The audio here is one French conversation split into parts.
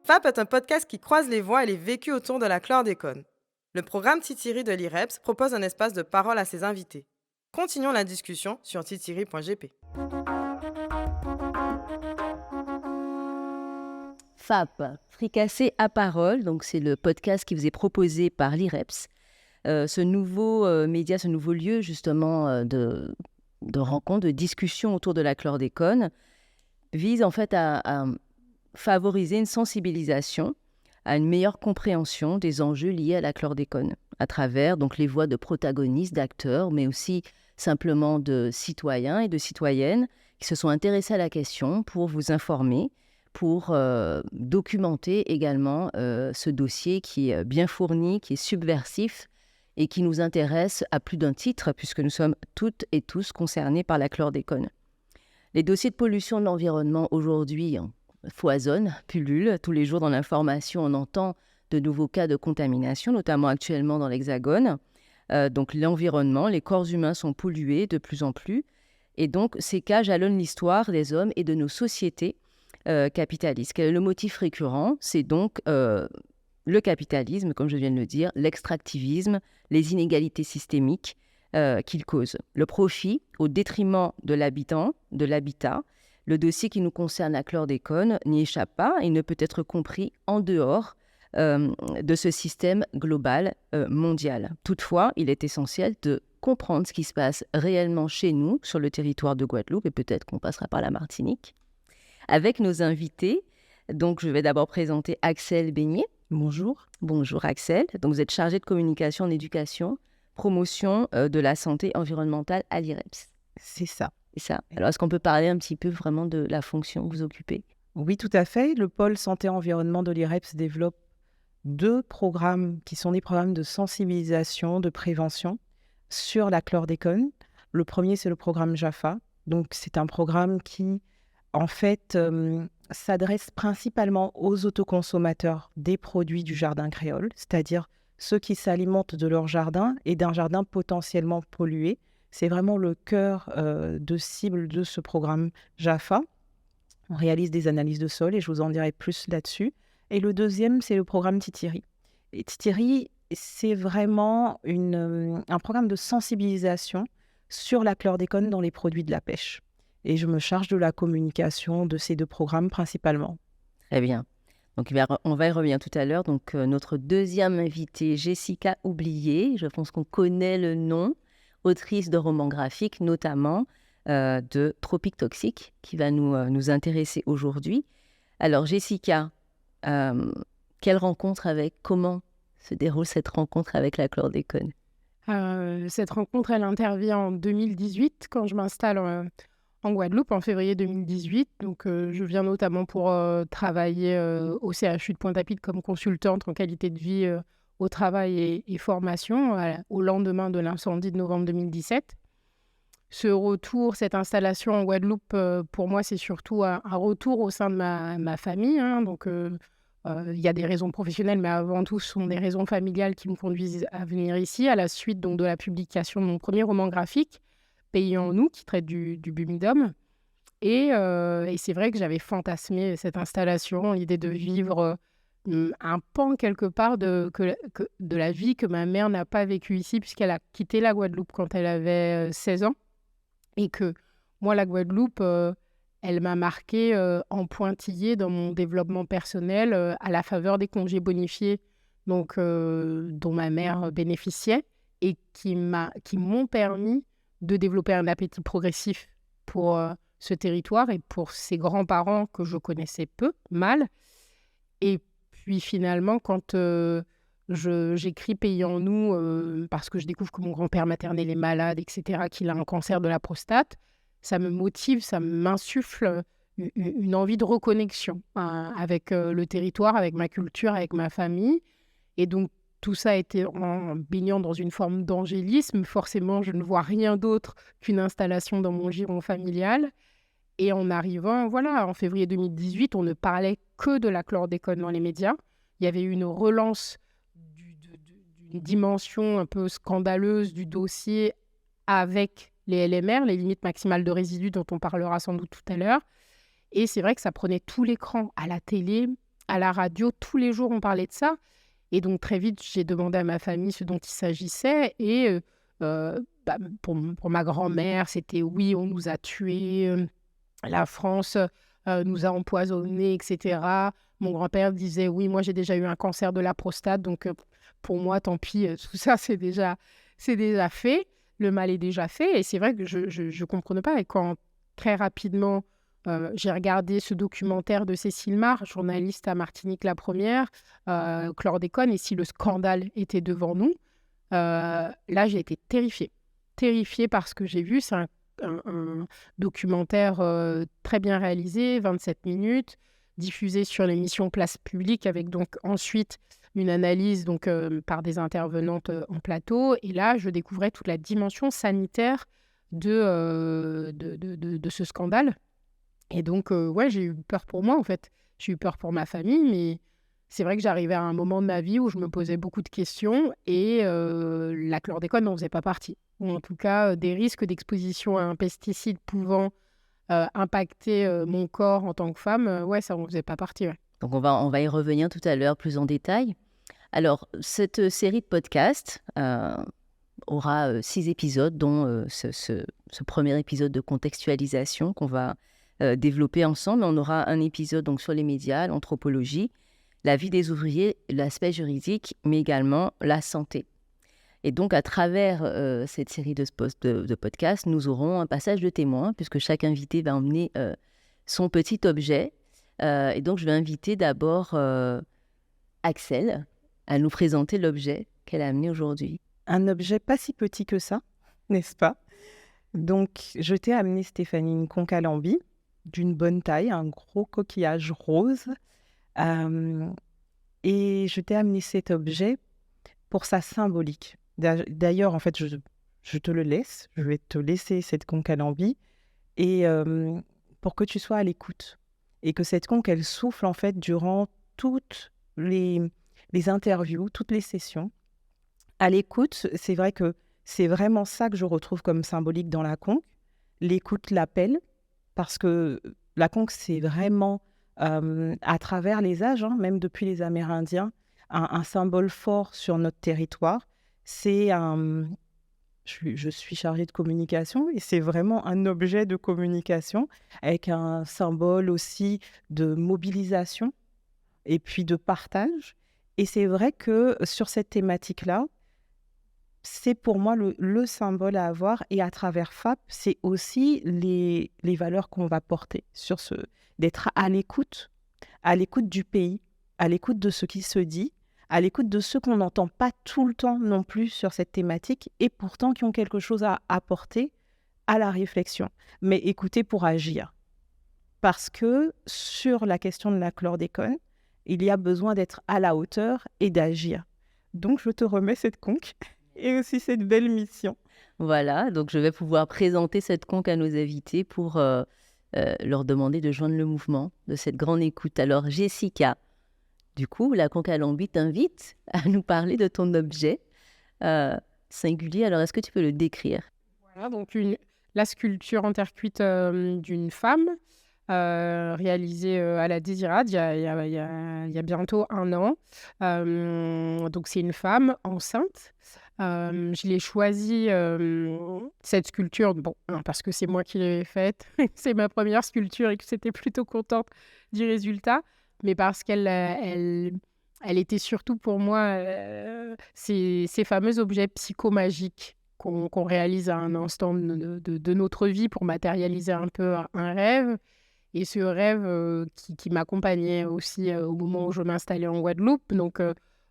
FAP est un podcast qui croise les voix et les vécus autour de la chlordécone. Le programme Titiri de l'IREPS propose un espace de parole à ses invités. Continuons la discussion sur titiri.gp. FAP, Fricassé à parole, donc c'est le podcast qui vous est proposé par l'IREPS. Ce nouveau média, ce nouveau lieu justement de rencontre, de discussion autour de la chlordécone vise en fait à favoriser une sensibilisation à une meilleure compréhension des enjeux liés à la chlordécone à travers donc les voix de protagonistes, d'acteurs, mais aussi simplement de citoyens et de citoyennes qui se sont intéressés à la question pour vous informer, pour documenter également ce dossier qui est bien fourni, qui est subversif et qui nous intéresse à plus d'un titre puisque nous sommes toutes et tous concernés par la chlordécone. Les dossiers de pollution de l'environnement aujourd'hui foisonnent, pullulent. Tous les jours dans l'information, on entend de nouveaux cas de contamination, notamment actuellement dans l'Hexagone. Donc l'environnement, les corps humains sont pollués de plus en plus. Et donc ces cas jalonnent l'histoire des hommes et de nos sociétés capitalistes. Quel est le motif récurrent ? C'est donc le capitalisme, comme je viens de le dire, l'extractivisme, les inégalités systémiques qu'il cause. Le profit au détriment de l'habitant, de l'habitat. Le dossier qui nous concerne, la chlordécone, n'y échappe pas. Il ne peut être compris en dehors de ce système global mondial. Toutefois, il est essentiel de comprendre ce qui se passe réellement chez nous, sur le territoire de Guadeloupe, et peut-être qu'on passera par la Martinique, avec nos invités. Donc, je vais d'abord présenter Axel Beignet. Bonjour. Bonjour Axel. Donc, vous êtes chargé de communication en éducation, promotion de la santé environnementale à l'IREPS. C'est ça. C'est ça. Alors, est-ce qu'on peut parler un petit peu vraiment de la fonction que vous occupez ? Oui, tout à fait. Le pôle santé-environnement de l'IREPS développe 2 programmes qui sont des programmes de sensibilisation, de prévention sur la chlordécone. Le premier, c'est le programme JAFA. Donc, c'est un programme qui, en fait, s'adresse principalement aux autoconsommateurs des produits du jardin créole, c'est-à-dire ceux qui s'alimentent de leur jardin et d'un jardin potentiellement pollué. C'est vraiment le cœur de cible de ce programme JAFA. On réalise des analyses de sol et je vous en dirai plus là-dessus. Et le deuxième, c'est le programme Titiri. Et Titiri, c'est vraiment un programme de sensibilisation sur la chlordécone dans les produits de la pêche. Et je me charge de la communication de ces 2 programmes principalement. Très bien. Donc, on va y revenir tout à l'heure. Donc, notre deuxième invitée, Jessica Oublié, je pense qu'on connaît le nom, autrice de romans graphiques, notamment de Tropique Toxique, qui va nous intéresser aujourd'hui. Alors, Jessica, comment se déroule cette rencontre avec la chlordécone ? Cette rencontre, elle intervient en 2018, quand je m'installe en Guadeloupe, en février 2018. Donc, je viens notamment pour travailler au CHU de Pointe-à-Pitre comme consultante en qualité de vie au travail et formation au lendemain de l'incendie de novembre 2017. Ce retour, cette installation en Guadeloupe, pour moi, c'est surtout un retour au sein de ma famille. Donc, il y a des raisons professionnelles, mais avant tout, ce sont des raisons familiales qui me conduisent à venir ici, à la suite donc, de la publication de mon premier roman graphique, Pays en nous, qui traite du Bumidum. Et c'est vrai que j'avais fantasmé cette installation, l'idée de vivre un pan quelque part de la vie que ma mère n'a pas vécue ici, puisqu'elle a quitté la Guadeloupe quand elle avait 16 ans. Et que moi, la Guadeloupe, elle m'a marquée en pointillé dans mon développement personnel à la faveur des congés bonifiés donc, dont ma mère bénéficiait et qui m'ont permis de développer un appétit progressif pour ce territoire et pour ses grands-parents que je connaissais mal. Et puis finalement, quand j'écris Pays en nous, parce que je découvre que mon grand-père maternel est malade, etc., qu'il a un cancer de la prostate, ça me motive, ça m'insuffle une envie de reconnexion avec le territoire, avec ma culture, avec ma famille. Et donc, tout ça a été en baignant dans une forme d'angélisme. Forcément, je ne vois rien d'autre qu'une installation dans mon giron familial. Et en arrivant, en février 2018, on ne parlait que de la chlordécone dans les médias. Il y avait eu une relance d'une dimension un peu scandaleuse du dossier avec les LMR, les limites maximales de résidus dont on parlera sans doute tout à l'heure. Et c'est vrai que ça prenait tout l'écran à la télé, à la radio, tous les jours, on parlait de ça. Et donc, très vite, j'ai demandé à ma famille ce dont il s'agissait. Et pour ma grand-mère, c'était oui, on nous a tués, la France nous a empoisonnés, etc. Mon grand-père disait oui, moi j'ai déjà eu un cancer de la prostate, donc pour moi, tant pis, tout ça c'est déjà fait, le mal est déjà fait. Et c'est vrai que je ne comprenais pas. Et quand très rapidement, j'ai regardé ce documentaire de Cécile Marr, journaliste à Martinique la première, Chlordécone, et si le scandale était devant nous, là j'ai été terrifiée. Terrifiée par ce que j'ai vu. C'est un documentaire très bien réalisé, 27 minutes, diffusé sur l'émission Place Publique, avec donc ensuite une analyse donc, par des intervenantes en plateau. Et là, je découvrais toute la dimension sanitaire de ce scandale. Et donc, ouais, j'ai eu peur pour moi, en fait. J'ai eu peur pour ma famille, mais c'est vrai que j'arrivais à un moment de ma vie où je me posais beaucoup de questions et la chlordécone n'en faisait pas partie. Ou en tout cas, des risques d'exposition à un pesticide pouvant impacter mon corps en tant que femme, ouais, ça n'en faisait pas partie. Ouais. Donc on va y revenir tout à l'heure plus en détail. Alors, cette série de podcasts aura 6 épisodes, dont ce premier épisode de contextualisation qu'on va développer ensemble. On aura un épisode donc, sur les médias, l'anthropologie, la vie des ouvriers, l'aspect juridique, mais également la santé. Et donc, à travers cette série de podcasts, nous aurons un passage de témoin, puisque chaque invité va emmener son petit objet. Et donc, je vais inviter d'abord Axel à nous présenter l'objet qu'elle a amené aujourd'hui. Un objet pas si petit que ça, n'est-ce pas? Donc, je t'ai amené, Stéphanie, une conque à lambi d'une bonne taille, un gros coquillage rose. Et je t'ai amené cet objet pour sa symbolique. D'ailleurs, en fait, je te le laisse. Je vais te laisser cette conque à lambi et pour que tu sois à l'écoute. Et que cette conque, elle souffle en fait durant toutes les interviews, toutes les sessions. À l'écoute, c'est vrai que c'est vraiment ça que je retrouve comme symbolique dans la conque. L'écoute l'appelle, parce que la conque, c'est vraiment, à travers les âges, hein, même depuis les Amérindiens, un symbole fort sur notre territoire. C'est je suis chargée de communication et c'est vraiment un objet de communication avec un symbole aussi de mobilisation et puis de partage. Et c'est vrai que sur cette thématique-là, c'est pour moi le symbole à avoir. Et à travers FAP, c'est aussi les valeurs qu'on va porter sur d'être à l'écoute du pays, à l'écoute de ce qui se dit, à l'écoute de ceux qu'on n'entend pas tout le temps non plus sur cette thématique et pourtant qui ont quelque chose à apporter à la réflexion. Mais écouter pour agir. Parce que sur la question de la chlordécone, il y a besoin d'être à la hauteur et d'agir. Donc, je te remets cette conque et aussi cette belle mission. Voilà, donc je vais pouvoir présenter cette conque à nos invités pour leur demander de joindre le mouvement de cette grande écoute. Alors, Jessica, du coup, la conque à lambi t'invite à nous parler de ton objet singulier. Alors, est-ce que tu peux le décrire? Voilà, donc la sculpture en terre cuite d'une femme réalisée à la Désirade il y a bientôt 1 an. Donc, c'est une femme enceinte. Je l'ai choisie, cette sculpture, bon, parce que c'est moi qui l'ai faite. C'est ma première sculpture et que j'étais plutôt contente du résultat. Mais parce elle était surtout pour moi ces fameux objets psychomagiques qu'on réalise à un instant de notre vie pour matérialiser un peu un rêve. Et ce rêve qui m'accompagnait aussi au moment où je m'installais en Guadeloupe. Donc,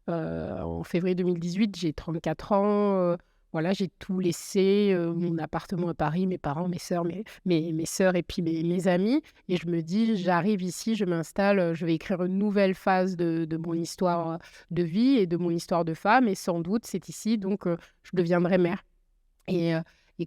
en février 2018, j'ai 34 ans. Voilà, j'ai tout laissé, mon appartement à Paris, mes parents, mes sœurs, mes sœurs et puis mes amis. Et je me dis, j'arrive ici, je m'installe, je vais écrire une nouvelle phase de mon histoire de vie et de mon histoire de femme. Et sans doute, c'est ici, donc je deviendrai mère. Et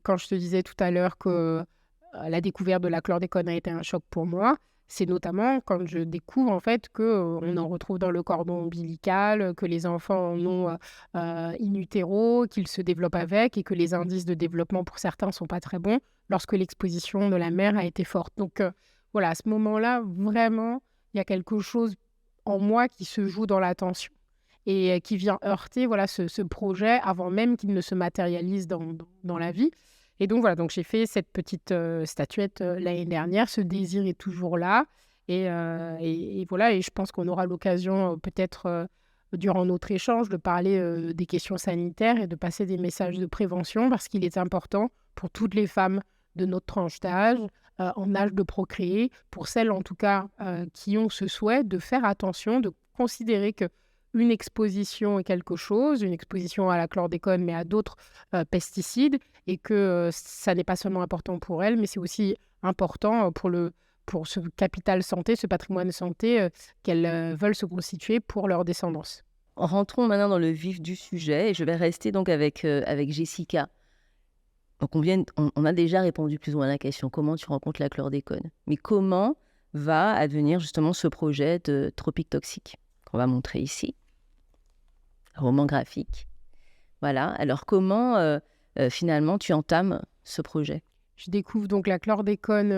quand je te disais tout à l'heure que la découverte de la chlordécone a été un choc pour moi, c'est notamment quand je découvre en fait qu'on en retrouve dans le cordon ombilical, que les enfants en ont in utero, qu'ils se développent avec et que les indices de développement pour certains ne sont pas très bons lorsque l'exposition de la mère a été forte. Donc voilà, à ce moment-là, vraiment, il y a quelque chose en moi qui se joue dans l'attention et qui vient heurter voilà, ce projet avant même qu'il ne se matérialise dans la vie. Et donc, voilà, donc j'ai fait cette petite statuette l'année dernière. Ce désir est toujours là. Et voilà, et je pense qu'on aura l'occasion peut-être durant notre échange de parler des questions sanitaires et de passer des messages de prévention parce qu'il est important pour toutes les femmes de notre tranche d'âge, en âge de procréer, pour celles en tout cas qui ont ce souhait de faire attention, de considérer que une exposition est quelque chose, une exposition à la chlordécone, mais à d'autres pesticides, et que ça n'est pas seulement important pour elles, mais c'est aussi important pour ce capital santé, ce patrimoine santé qu'elles veulent se constituer pour leur descendance. Rentrons maintenant dans le vif du sujet et je vais rester donc avec Jessica. Donc on a déjà répondu plus ou moins à la question, comment tu rencontres la chlordécone? Mais comment va advenir justement ce projet de Tropique Toxique qu'on va montrer ici, roman graphique. Voilà, alors comment finalement tu entames ce projet? Je découvre donc la chlordécone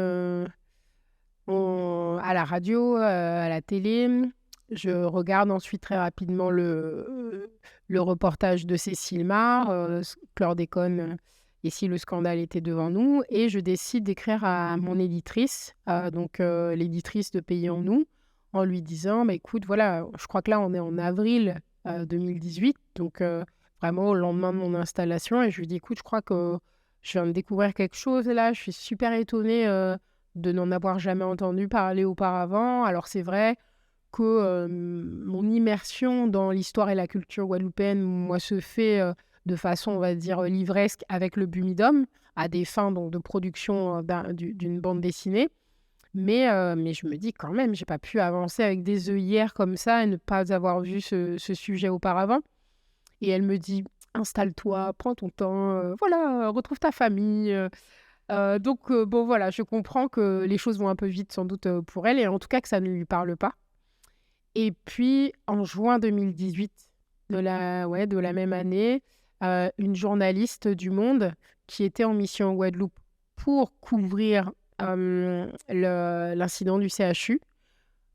à la radio, à la télé. Je regarde ensuite très rapidement le reportage de Cécile Mar, chlordécone, ici le scandale était devant nous, et je décide d'écrire à mon éditrice, l'éditrice de Pays en nous, en lui disant, écoute, voilà, je crois que là on est en avril 2018, donc vraiment au lendemain de mon installation, et je lui dis, écoute, je crois que je viens de découvrir quelque chose là, je suis super étonnée de n'en avoir jamais entendu parler auparavant. Alors c'est vrai que mon immersion dans l'histoire et la culture guadeloupéenne, moi, se fait de façon, on va dire, livresque avec le Bumidum, à des fins donc, de production d'une bande dessinée. Mais je me dis quand même, j'ai pas pu avancer avec des œillères comme ça et ne pas avoir vu ce sujet auparavant. Et elle me dit, installe-toi, prends ton temps, voilà, retrouve ta famille. Bon, voilà, je comprends que les choses vont un peu vite sans doute pour elle, et en tout cas que ça ne lui parle pas. Et puis, en juin 2018, de la même année, une journaliste du Monde qui était en mission en Guadeloupe pour couvrir l'incident du CHU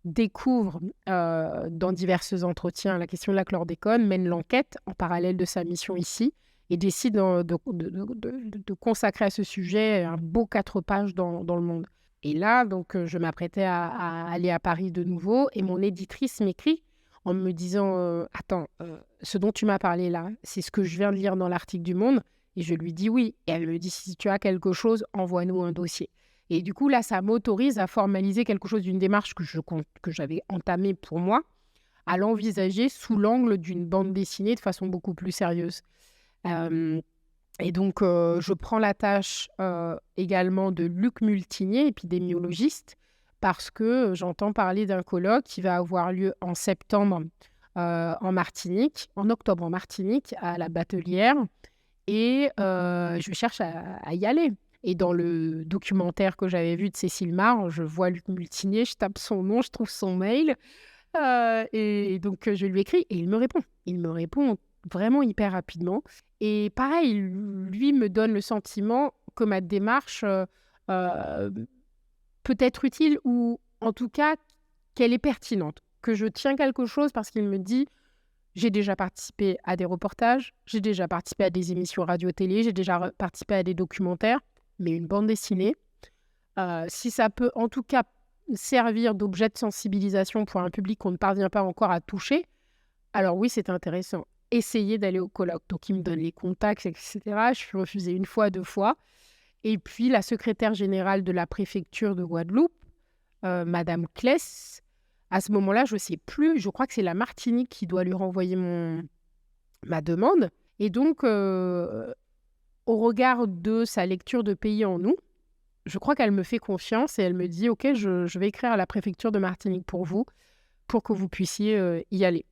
découvre dans divers entretiens la question de la chlordécone, mène l'enquête en parallèle de sa mission ici et décide de consacrer à ce sujet un beau 4 pages dans le Monde. Et là, donc, je m'apprêtais à aller à Paris de nouveau et mon éditrice m'écrit en me disant « Attends, ce dont tu m'as parlé là, c'est ce que je viens de lire dans l'article du Monde ?» Et je lui dis « Oui ». Et elle me dit « Si tu as quelque chose, envoie-nous un dossier ». Et du coup, là, ça m'autorise à formaliser quelque chose d'une démarche que j'avais entamée pour moi, à l'envisager sous l'angle d'une bande dessinée de façon beaucoup plus sérieuse. Et donc, je prends la tâche également de Luc Multinier, épidémiologiste, parce que j'entends parler d'un colloque qui va avoir lieu en septembre en Martinique, en octobre en Martinique, à la Batelière. Et je cherche à y aller. Et dans le documentaire que j'avais vu de Cécile Mar, je vois Luc Multinier, je tape son nom, je trouve son mail. Et donc, je lui écris et il me répond. Il me répond vraiment hyper rapidement. Et pareil, lui me donne le sentiment que ma démarche peut être utile ou en tout cas qu'elle est pertinente, que je tiens quelque chose parce qu'il me dit j'ai déjà participé à des reportages, j'ai déjà participé à des émissions radio-télé, j'ai déjà participé à des documentaires, mais une bande dessinée, si ça peut en tout cas servir d'objet de sensibilisation pour un public qu'on ne parvient pas encore à toucher, alors oui, c'est intéressant. Essayer d'aller au colloque. Donc, il me donne les contacts, etc. Je suis refusée 1 fois, 2 fois. Et puis, la secrétaire générale de la préfecture de Guadeloupe, Madame Kless, à ce moment-là, je ne sais plus, je crois que c'est la Martinique qui doit lui renvoyer ma demande. Et donc, au regard de sa lecture de Pays en nous, je crois qu'elle me fait confiance et elle me dit « Ok, je vais écrire à la préfecture de Martinique pour vous, pour que vous puissiez y aller. »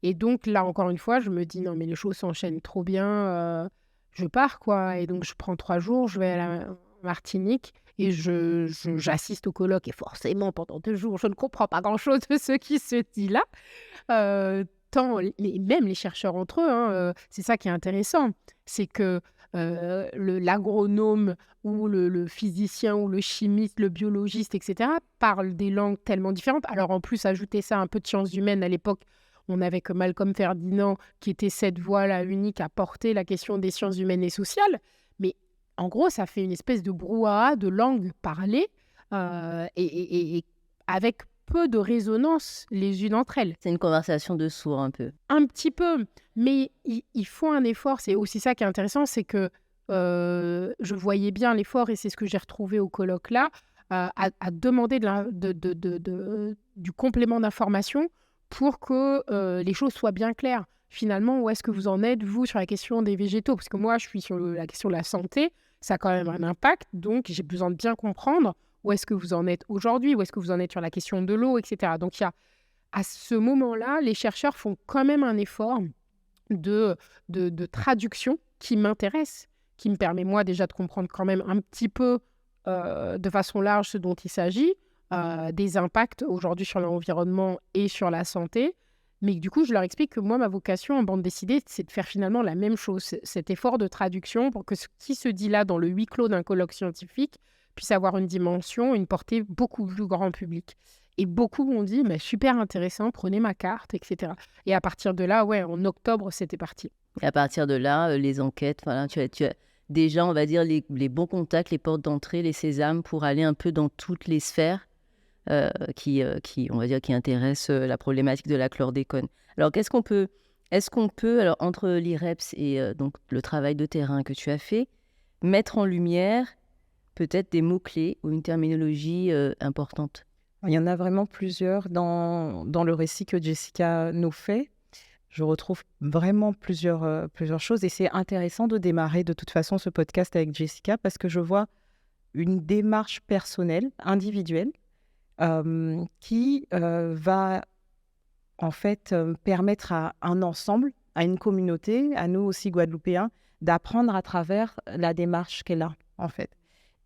Et donc, là, encore une fois, je me dis, non, mais les choses s'enchaînent trop bien, je pars, quoi. Et donc, je prends 3 jours, je vais à la Martinique et j'assiste au colloque. Et forcément, pendant 2 jours, je ne comprends pas grand-chose de ce qui se dit là. Mais même les chercheurs entre eux, c'est ça qui est intéressant. C'est que l'agronome ou le physicien ou le chimiste, le biologiste, etc., parlent des langues tellement différentes. Alors en plus, ajouter ça un peu de sciences humaines à l'époque, on avait que Malcolm Ferdinand qui était cette voix-là unique à porter la question des sciences humaines et sociales. Mais en gros, ça fait une espèce de brouhaha de langues parlées et avec peu de résonance les unes entre elles. C'est une conversation de sourds un peu. Un petit peu, mais il faut un effort. C'est aussi ça qui est intéressant, c'est que je voyais bien l'effort, et c'est ce que j'ai retrouvé au colloque là, à demander du complément d'information pour que les choses soient bien claires. Finalement, où est-ce que vous en êtes, vous, sur la question des végétaux? Parce que moi, je suis sur la question de la santé, ça a quand même un impact, donc j'ai besoin de bien comprendre où est-ce que vous en êtes aujourd'hui, où est-ce que vous en êtes sur la question de l'eau, etc. Donc, à ce moment-là, les chercheurs font quand même un effort de traduction qui m'intéresse, qui me permet, moi, déjà de comprendre quand même un petit peu de façon large ce dont il s'agit, des impacts aujourd'hui sur l'environnement et sur la santé. Mais du coup, je leur explique que moi, ma vocation en bande dessinée, c'est de faire finalement la même chose, cet effort de traduction pour que ce qui se dit là dans le huis clos d'un colloque scientifique puisse avoir une dimension, une portée beaucoup plus grand public. Et beaucoup m'ont dit, mais super intéressant, prenez ma carte, etc. Et à partir de là, ouais, en octobre, c'était parti. Et à partir de là, les enquêtes, voilà, tu as déjà, on va dire, les bons contacts, les portes d'entrée, les sésames pour aller un peu dans toutes les sphères qui, on va dire, qui intéressent la problématique de la chlordécone. Alors, est-ce qu'on peut, alors, entre l'IREPS et donc le travail de terrain que tu as fait, mettre en lumière peut-être des mots-clés ou une terminologie importante? Il y en a vraiment plusieurs dans le récit que Jessica nous fait. Je retrouve vraiment plusieurs choses, et c'est intéressant de démarrer de toute façon ce podcast avec Jessica parce que je vois une démarche personnelle, individuelle, qui va en fait permettre à un ensemble, à une communauté, à nous aussi Guadeloupéens, d'apprendre à travers la démarche qu'elle a en fait.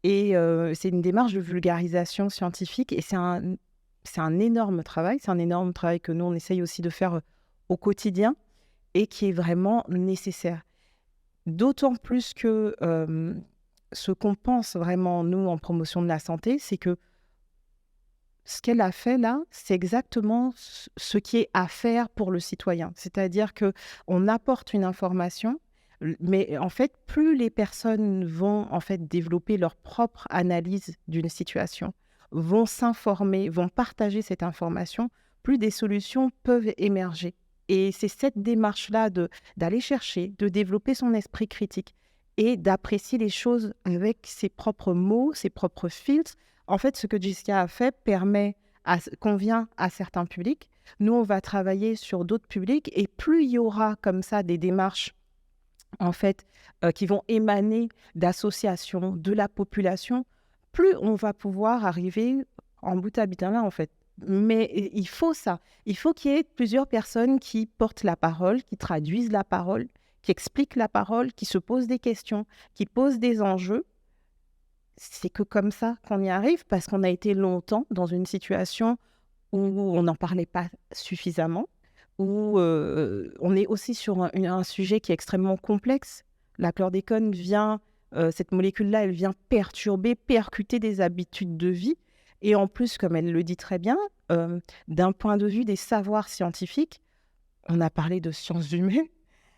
Et c'est une démarche de vulgarisation scientifique, et c'est un énorme travail. C'est un énorme travail que nous, on essaye aussi de faire au quotidien et qui est vraiment nécessaire. D'autant plus que ce qu'on pense vraiment, nous, en promotion de la santé, c'est que ce qu'elle a fait là, c'est exactement ce qui est à faire pour le citoyen. C'est-à-dire qu'on apporte une information, mais en fait, plus les personnes vont en fait développer leur propre analyse d'une situation, vont s'informer, vont partager cette information, plus des solutions peuvent émerger. Et c'est cette démarche-là d'aller chercher, de développer son esprit critique et d'apprécier les choses avec ses propres mots, ses propres filtres. En fait, ce que Jessica a fait convient à certains publics. Nous, on va travailler sur d'autres publics, et plus il y aura comme ça des démarches en fait, qui vont émaner d'associations, de la population, plus on va pouvoir arriver en bout à bout là, en fait. Mais il faut ça. Il faut qu'il y ait plusieurs personnes qui portent la parole, qui traduisent la parole, qui expliquent la parole, qui se posent des questions, qui posent des enjeux. C'est que comme ça qu'on y arrive, parce qu'on a été longtemps dans une situation où on n'en parlait pas suffisamment, où on est aussi sur un sujet qui est extrêmement complexe. La chlordécone cette molécule-là, elle vient percuter des habitudes de vie. Et en plus, comme elle le dit très bien, d'un point de vue des savoirs scientifiques, on a parlé de sciences humaines,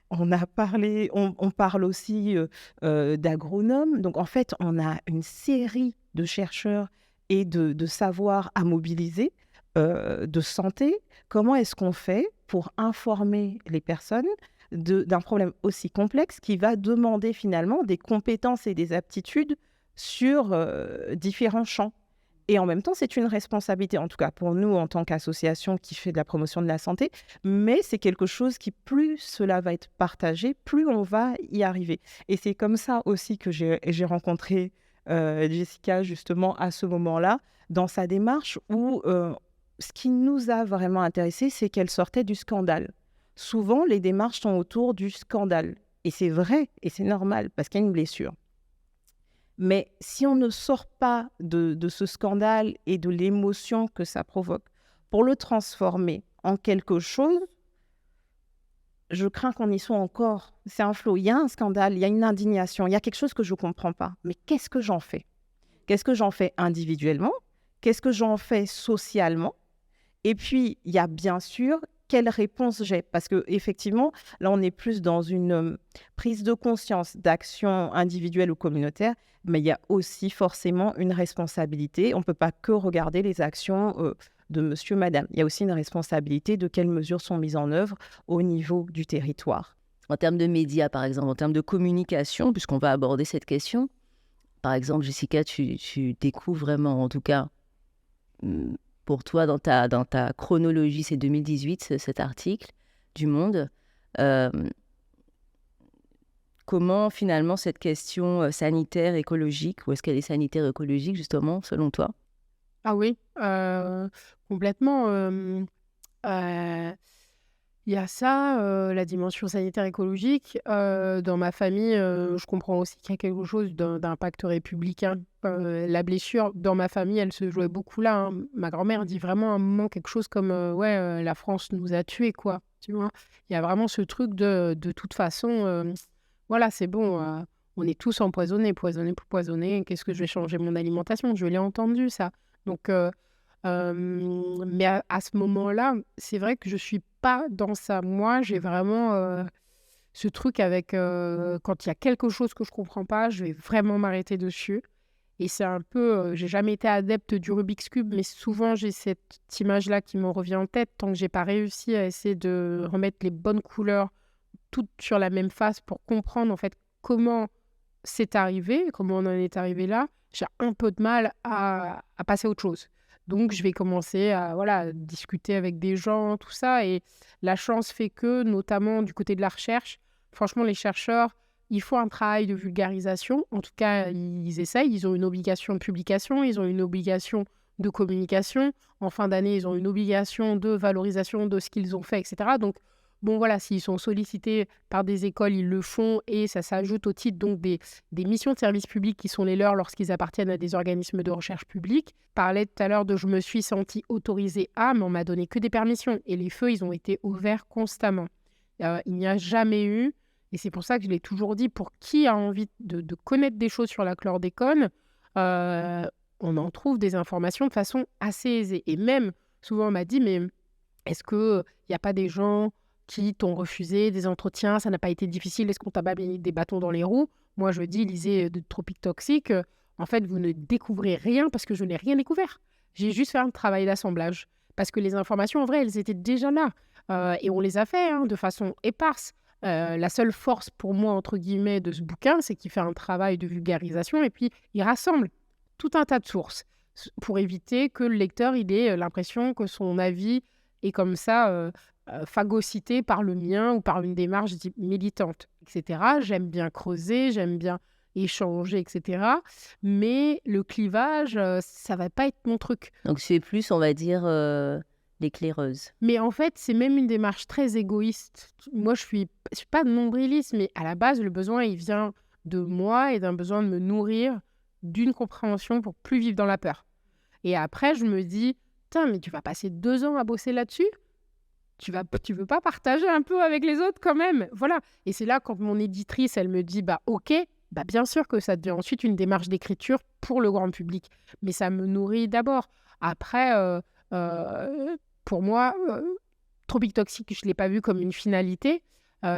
on parle aussi d'agronomes. Donc en fait, on a une série de chercheurs et de savoirs à mobiliser, de santé. Comment est-ce qu'on fait pour informer les personnes d'un problème aussi complexe qui va demander finalement des compétences et des aptitudes sur différents champs? Et en même temps, c'est une responsabilité, en tout cas pour nous en tant qu'association qui fait de la promotion de la santé, mais c'est quelque chose qui, plus cela va être partagé, plus on va y arriver. Et c'est comme ça aussi que j'ai rencontré Jessica justement à ce moment-là, dans sa démarche où ce qui nous a vraiment intéressé, c'est qu'elle sortait du scandale. Souvent, les démarches sont autour du scandale. Et c'est vrai, et c'est normal, parce qu'il y a une blessure. Mais si on ne sort pas de ce scandale et de l'émotion que ça provoque pour le transformer en quelque chose, je crains qu'on y soit encore. C'est un flot. Il y a un scandale, il y a une indignation, il y a quelque chose que je ne comprends pas. Mais qu'est-ce que j'en fais? Qu'est-ce que j'en fais individuellement? Qu'est-ce que j'en fais socialement? Et puis, il y a bien sûr quelle réponse j'ai. Parce qu'effectivement, là, on est plus dans une prise de conscience d'action individuelle ou communautaire, mais il y a aussi forcément une responsabilité. On ne peut pas que regarder les actions de monsieur, madame. Il y a aussi une responsabilité de quelles mesures sont mises en œuvre au niveau du territoire. En termes de médias, par exemple, en termes de communication, puisqu'on va aborder cette question, par exemple, Jessica, tu découvres vraiment, en tout cas, pour toi, dans ta chronologie, c'est 2018, cet article du Monde. Comment, finalement, cette question sanitaire, écologique, ou est-ce qu'elle est sanitaire, écologique, justement, selon toi? Ah oui, complètement. Il y a ça, la dimension sanitaire écologique. Dans ma famille, je comprends aussi qu'il y a quelque chose d'un pacte républicain. La blessure, dans ma famille, elle se jouait beaucoup là, hein. Ma grand-mère dit vraiment à un moment quelque chose comme ouais, la France nous a tués, quoi. Tu vois? Il y a vraiment ce truc de toute façon, voilà, c'est bon, on est tous empoisonnés, poisonnés pour poisonner. Qu'est-ce que je vais changer mon alimentation? Je l'ai entendu, ça. Donc, mais à ce moment-là, c'est vrai que je suis pas dans ça. Moi, j'ai vraiment ce truc avec quand il y a quelque chose que je comprends pas, je vais vraiment m'arrêter dessus. Et c'est un peu, j'ai jamais été adepte du Rubik's Cube, mais souvent j'ai cette image-là qui me revient en tête tant que j'ai pas réussi à essayer de remettre les bonnes couleurs toutes sur la même face pour comprendre en fait comment c'est arrivé, comment on en est arrivé là. J'ai un peu de mal à passer à autre chose. Donc, je vais commencer à voilà, discuter avec des gens, tout ça. Et la chance fait que, notamment du côté de la recherche, franchement, les chercheurs, ils font un travail de vulgarisation. En tout cas, ils essayent. Ils ont une obligation de publication, ils ont une obligation de communication. En fin d'année, ils ont une obligation de valorisation de ce qu'ils ont fait, etc. Donc, bon, voilà, s'ils sont sollicités par des écoles, ils le font et ça s'ajoute au titre donc des missions de service public qui sont les leurs lorsqu'ils appartiennent à des organismes de recherche publique. Je parlais tout à l'heure de je me suis sentie autorisée à, mais on m'a donné que des permissions et les feux, ils ont été ouverts constamment. Il n'y a jamais eu, et c'est pour ça que je l'ai toujours dit, pour qui a envie de connaître des choses sur la chlordécone, on en trouve des informations de façon assez aisée. Et même, souvent on m'a dit, mais est-ce qu'il n'y a pas des gens qui t'ont refusé des entretiens, ça n'a pas été difficile, est-ce qu'on t'a pas mis des bâtons dans les roues? Moi, je dis, lisez de Tropique Toxique. En fait, vous ne découvrez rien parce que je n'ai rien découvert. J'ai juste fait un travail d'assemblage. Parce que les informations, en vrai, elles étaient déjà là. Et on les a fait de façon éparse. La seule force pour moi, entre guillemets, de ce bouquin, c'est qu'il fait un travail de vulgarisation et puis il rassemble tout un tas de sources pour éviter que le lecteur il ait l'impression que son avis est comme ça phagocyté par le mien ou par une démarche militante, etc. J'aime bien creuser, j'aime bien échanger, etc. Mais le clivage, ça va pas être mon truc. Donc, c'est plus, on va dire, l'éclaireuse. Mais en fait, c'est même une démarche très égoïste. Moi, je suis pas nombriliste, mais à la base, le besoin, il vient de moi et d'un besoin de me nourrir d'une compréhension pour plus vivre dans la peur. Et après, je me dis, putain, mais tu vas passer 2 ans à bosser là-dessus? Tu veux pas partager un peu avec les autres quand même? Voilà. Et c'est là quand mon éditrice, elle me dit, bah ok, bah bien sûr que ça devient ensuite une démarche d'écriture pour le grand public. Mais ça me nourrit d'abord. Après, pour moi, Tropique Toxique, je ne l'ai pas vu comme une finalité.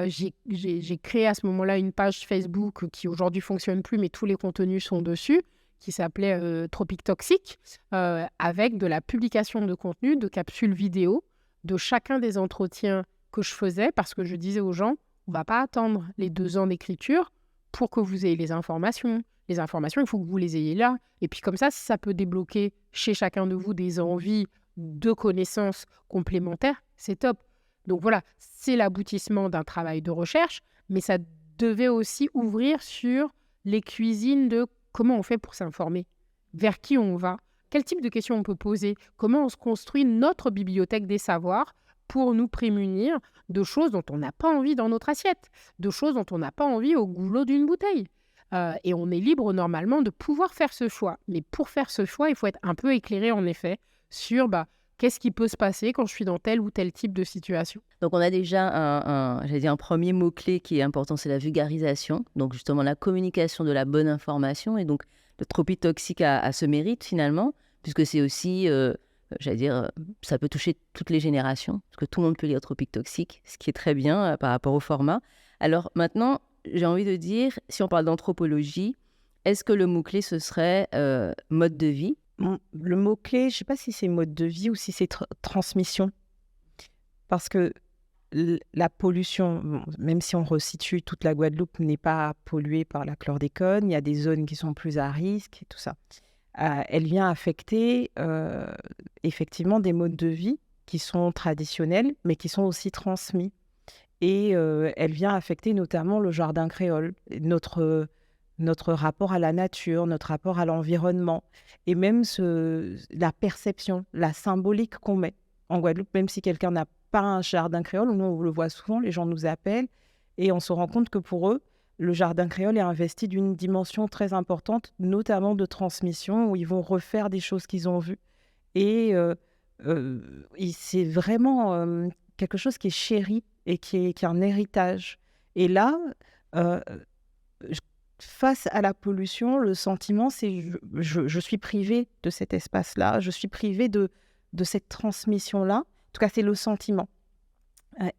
J'ai créé à ce moment-là une page Facebook qui aujourd'hui ne fonctionne plus, mais tous les contenus sont dessus, qui s'appelait Tropique Toxique, avec de la publication de contenu, de capsules vidéo, de chacun des entretiens que je faisais, parce que je disais aux gens, on ne va pas attendre les 2 ans d'écriture pour que vous ayez les informations. Les informations, il faut que vous les ayez là. Et puis comme ça, si ça peut débloquer chez chacun de vous des envies de connaissances complémentaires, c'est top. Donc voilà, c'est l'aboutissement d'un travail de recherche, mais ça devait aussi ouvrir sur les cuisines de comment on fait pour s'informer, vers qui on va, quel type de questions on peut poser, comment on se construit notre bibliothèque des savoirs pour nous prémunir de choses dont on n'a pas envie dans notre assiette, de choses dont on n'a pas envie au goulot d'une bouteille. Et on est libre normalement de pouvoir faire ce choix. Mais pour faire ce choix, il faut être un peu éclairé en effet sur qu'est-ce qui peut se passer quand je suis dans tel ou tel type de situation. Donc, on a déjà j'allais dire un premier mot-clé qui est important, c'est la vulgarisation. Donc, justement, la communication de la bonne information. Et donc, le Tropie Toxique a ce mérite, finalement, puisque c'est aussi, j'allais dire, ça peut toucher toutes les générations, parce que tout le monde peut lire Tropique Toxique, ce qui est très bien par rapport au format. Alors, maintenant, j'ai envie de dire, si on parle d'anthropologie, est-ce que le mot-clé, ce serait mode de vie? Le mot-clé, je ne sais pas si c'est mode de vie ou si c'est transmission. Parce que la pollution, même si on resitue, toute la Guadeloupe n'est pas polluée par la chlordécone. Il y a des zones qui sont plus à risque et tout ça. Elle vient affecter effectivement des modes de vie qui sont traditionnels, mais qui sont aussi transmis. Et elle vient affecter notamment le jardin créole, notre rapport à la nature, notre rapport à l'environnement, et même la perception, la symbolique qu'on met. En Guadeloupe, même si quelqu'un n'a pas un jardin créole, nous on le voit souvent, les gens nous appellent, et on se rend compte que pour eux, le jardin créole est investi d'une dimension très importante, notamment de transmission, où ils vont refaire des choses qu'ils ont vues. Et c'est vraiment quelque chose qui est chéri et qui est un héritage. Et là, face à la pollution, le sentiment, c'est je suis privée de cet espace-là, je suis privée de cette transmission-là. En tout cas, c'est le sentiment.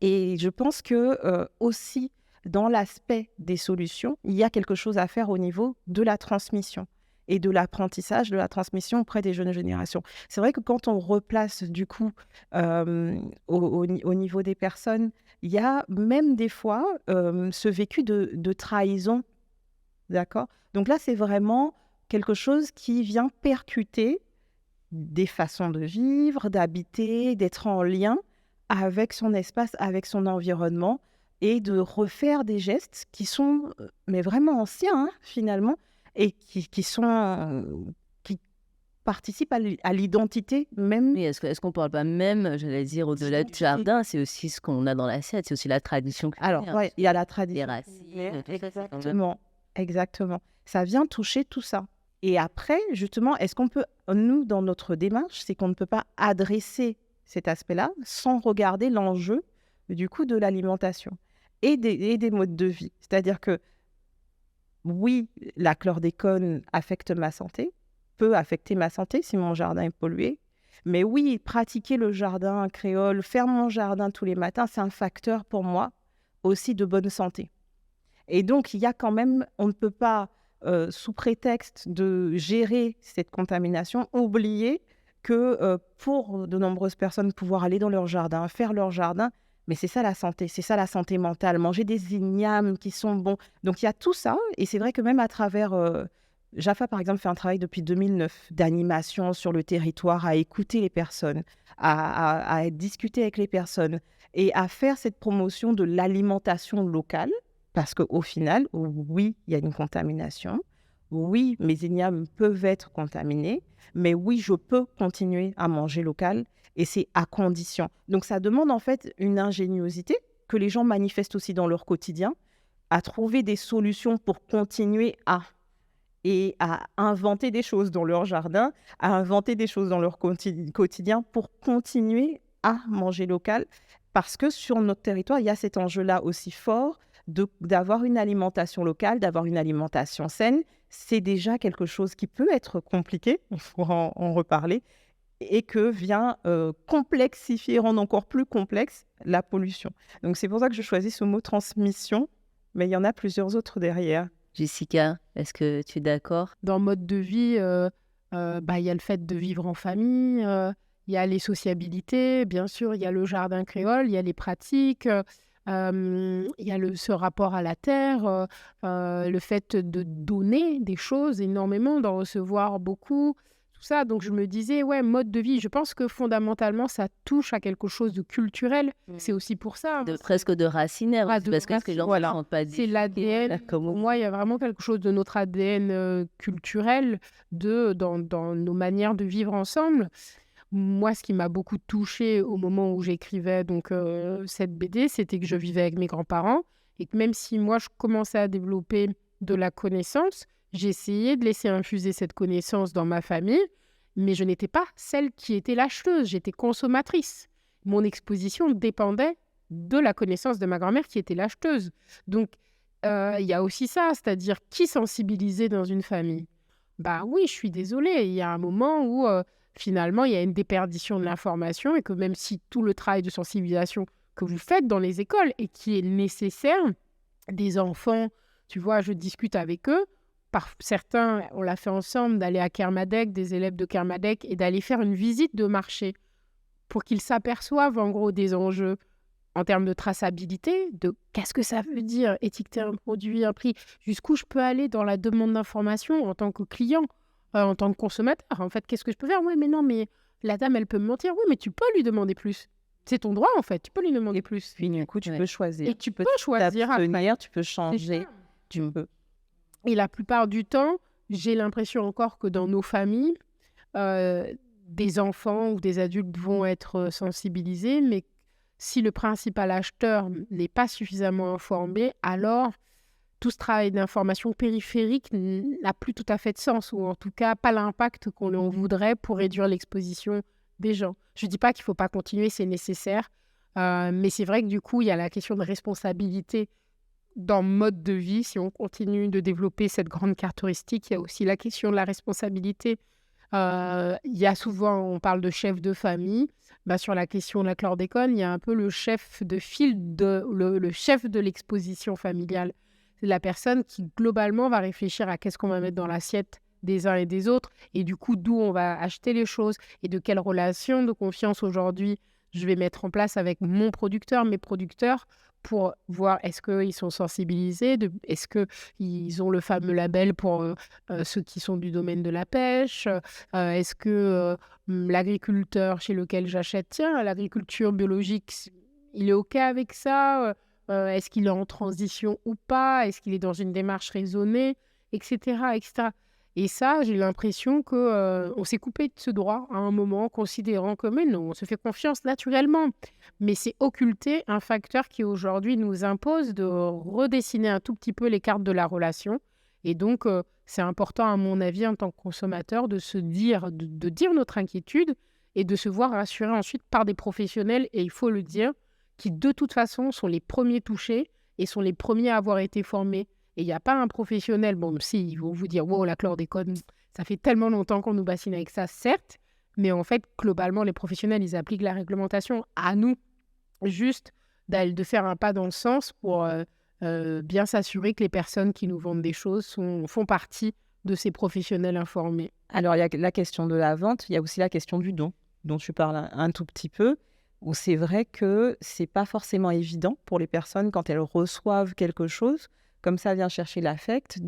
Et je pense que aussi, dans l'aspect des solutions, il y a quelque chose à faire au niveau de la transmission et de l'apprentissage de la transmission auprès des jeunes générations. C'est vrai que quand on replace du coup au niveau des personnes, il y a même des fois ce vécu de trahison, d'accord ? Donc là, c'est vraiment quelque chose qui vient percuter des façons de vivre, d'habiter, d'être en lien avec son espace, avec son environnement, et de refaire des gestes qui sont mais vraiment anciens finalement, et qui participent à l'identité même. Oui, est-ce qu'on ne parle pas même, j'allais dire, au-delà du jardin, c'est aussi ce qu'on a dans l'assiette, c'est aussi la tradition Alors, culinaire, ouais, il y a la les tradition. racines, tout ça, c'est quand même... Exactement, exactement. Ça vient toucher tout ça. Et après, justement, est-ce qu'on peut, nous, dans notre démarche, c'est qu'on ne peut pas adresser cet aspect-là sans regarder l'enjeu, du coup, de l'alimentation et des modes de vie. C'est-à-dire que, oui, la chlordécone affecte ma santé, peut affecter ma santé si mon jardin est pollué. Mais oui, pratiquer le jardin créole, faire mon jardin tous les matins, c'est un facteur pour moi aussi de bonne santé. Et donc, il y a quand même, on ne peut pas, sous prétexte de gérer cette contamination, oublier que pour de nombreuses personnes, pouvoir aller dans leur jardin, faire leur jardin, mais c'est ça la santé mentale, manger des ignames qui sont bons. Donc, il y a tout ça, et c'est vrai que même à travers... Jaffa, par exemple, fait un travail depuis 2009 d'animation sur le territoire, à écouter les personnes, à discuter avec les personnes et à faire cette promotion de l'alimentation locale, parce qu'au final, oui, il y a une contamination, oui, mes ignames peuvent être contaminés, mais oui, je peux continuer à manger local, et c'est à condition. Donc, ça demande en fait une ingéniosité que les gens manifestent aussi dans leur quotidien, à trouver des solutions pour continuer et à inventer des choses dans leur jardin, à inventer des choses dans leur quotidien pour continuer à manger local. Parce que sur notre territoire, il y a cet enjeu-là aussi fort d'avoir une alimentation locale, d'avoir une alimentation saine. C'est déjà quelque chose qui peut être compliqué, il faut en reparler, et que vient complexifier, rendre encore plus complexe la pollution. Donc c'est pour ça que je choisis ce mot transmission, mais il y en a plusieurs autres derrière. Jessica, est-ce que tu es d'accord? Dans le mode de vie, il y a le fait de vivre en famille, il y a les sociabilités, bien sûr, il y a le jardin créole, il y a les pratiques, il y a ce rapport à la terre, le fait de donner des choses énormément, d'en recevoir beaucoup, tout ça. Donc je me disais, ouais, mode de vie, je pense que fondamentalement, ça touche à quelque chose de culturel. C'est aussi pour ça. Presque de racinaire, Ah, de parce que les gens ne sont pas C'est l'ADN. Pour moi, il y a vraiment quelque chose de notre ADN culturel dans nos manières de vivre ensemble. Moi, ce qui m'a beaucoup touchée au moment où j'écrivais donc cette BD, c'était que je vivais avec mes grands-parents et que même si moi, je commençais à développer de la connaissance, j'essayais de laisser infuser cette connaissance dans ma famille mais je n'étais pas celle qui était l'acheteuse, j'étais consommatrice. Mon exposition dépendait de la connaissance de ma grand-mère qui était l'acheteuse. Donc, il y a aussi ça, c'est-à-dire qui sensibiliser dans une famille? Bah oui, je suis désolée, il y a un moment où finalement il y a une déperdition de l'information et que même si tout le travail de sensibilisation que vous faites dans les écoles et qui est nécessaire, des enfants, tu vois, je discute avec eux, certains, on l'a fait ensemble, d'aller à Kermadec, des élèves de Kermadec, et d'aller faire une visite de marché pour qu'ils s'aperçoivent en gros des enjeux en termes de traçabilité, de qu'est-ce que ça veut dire étiqueter un produit, un prix, jusqu'où je peux aller dans la demande d'information en tant que client, en tant que consommateur. En fait, qu'est-ce que je peux faire? Oui, mais non, mais la dame, elle peut me mentir. Oui, mais tu peux lui demander plus. C'est ton droit, en fait. Tu peux lui demander plus. Puis du coup, tu peux choisir. Et tu peux choisir après. T'abstenir, tu peux C'est changer. ça. Tu peux. Et la plupart du temps, j'ai l'impression encore que dans nos familles, des enfants ou des adultes vont être sensibilisés, mais si le principal acheteur n'est pas suffisamment informé, alors tout ce travail d'information périphérique n'a plus tout à fait de sens, ou en tout cas pas l'impact qu'on en voudrait pour réduire l'exposition des gens. Je ne dis pas qu'il ne faut pas continuer, c'est nécessaire, mais c'est vrai que du coup, il y a la question de responsabilité dans le mode de vie. Si on continue de développer cette grande carte touristique, il y a aussi la question de la responsabilité. Il y a souvent, on parle de chef de famille. Bah, sur la question de la chlordécone, il y a un peu le chef de file, le chef de l'exposition familiale. C'est la personne qui, globalement, va réfléchir à qu'est-ce qu'on va mettre dans l'assiette des uns et des autres, et du coup, d'où on va acheter les choses, et de quelle relation de confiance aujourd'hui je vais mettre en place avec mon producteur, mes producteurs, pour voir est-ce qu'ils sont sensibilisés, est-ce qu'ils ont le fameux label pour ceux qui sont du domaine de la pêche, est-ce que l'agriculteur chez lequel j'achète, tiens, l'agriculture biologique, il est OK avec ça, est-ce qu'il est en transition ou pas, est-ce qu'il est dans une démarche raisonnée, etc., etc. Et ça, j'ai l'impression qu'on s'est coupé de ce droit à un moment, considérant que mais non, on se fait confiance naturellement. Mais c'est occulter un facteur qui aujourd'hui nous impose de redessiner un tout petit peu les cartes de la relation. Et donc, c'est important, à mon avis, en tant que consommateur, de se dire, de dire notre inquiétude et de se voir rassuré ensuite par des professionnels, et il faut le dire, qui de toute façon sont les premiers touchés et sont les premiers à avoir été formés. Et il n'y a pas un professionnel, bon, si, ils vont vous dire, wow, la chlordécone, ça fait tellement longtemps qu'on nous bassine avec ça, certes, mais en fait, globalement, les professionnels, ils appliquent la réglementation. À nous, juste de faire un pas dans le sens pour bien s'assurer que les personnes qui nous vendent des choses font partie de ces professionnels informés. Alors, il y a la question de la vente, il y a aussi la question du don, dont tu parles un tout petit peu, où c'est vrai que c'est pas forcément évident pour les personnes, quand elles reçoivent quelque chose, comme ça vient chercher l'affect,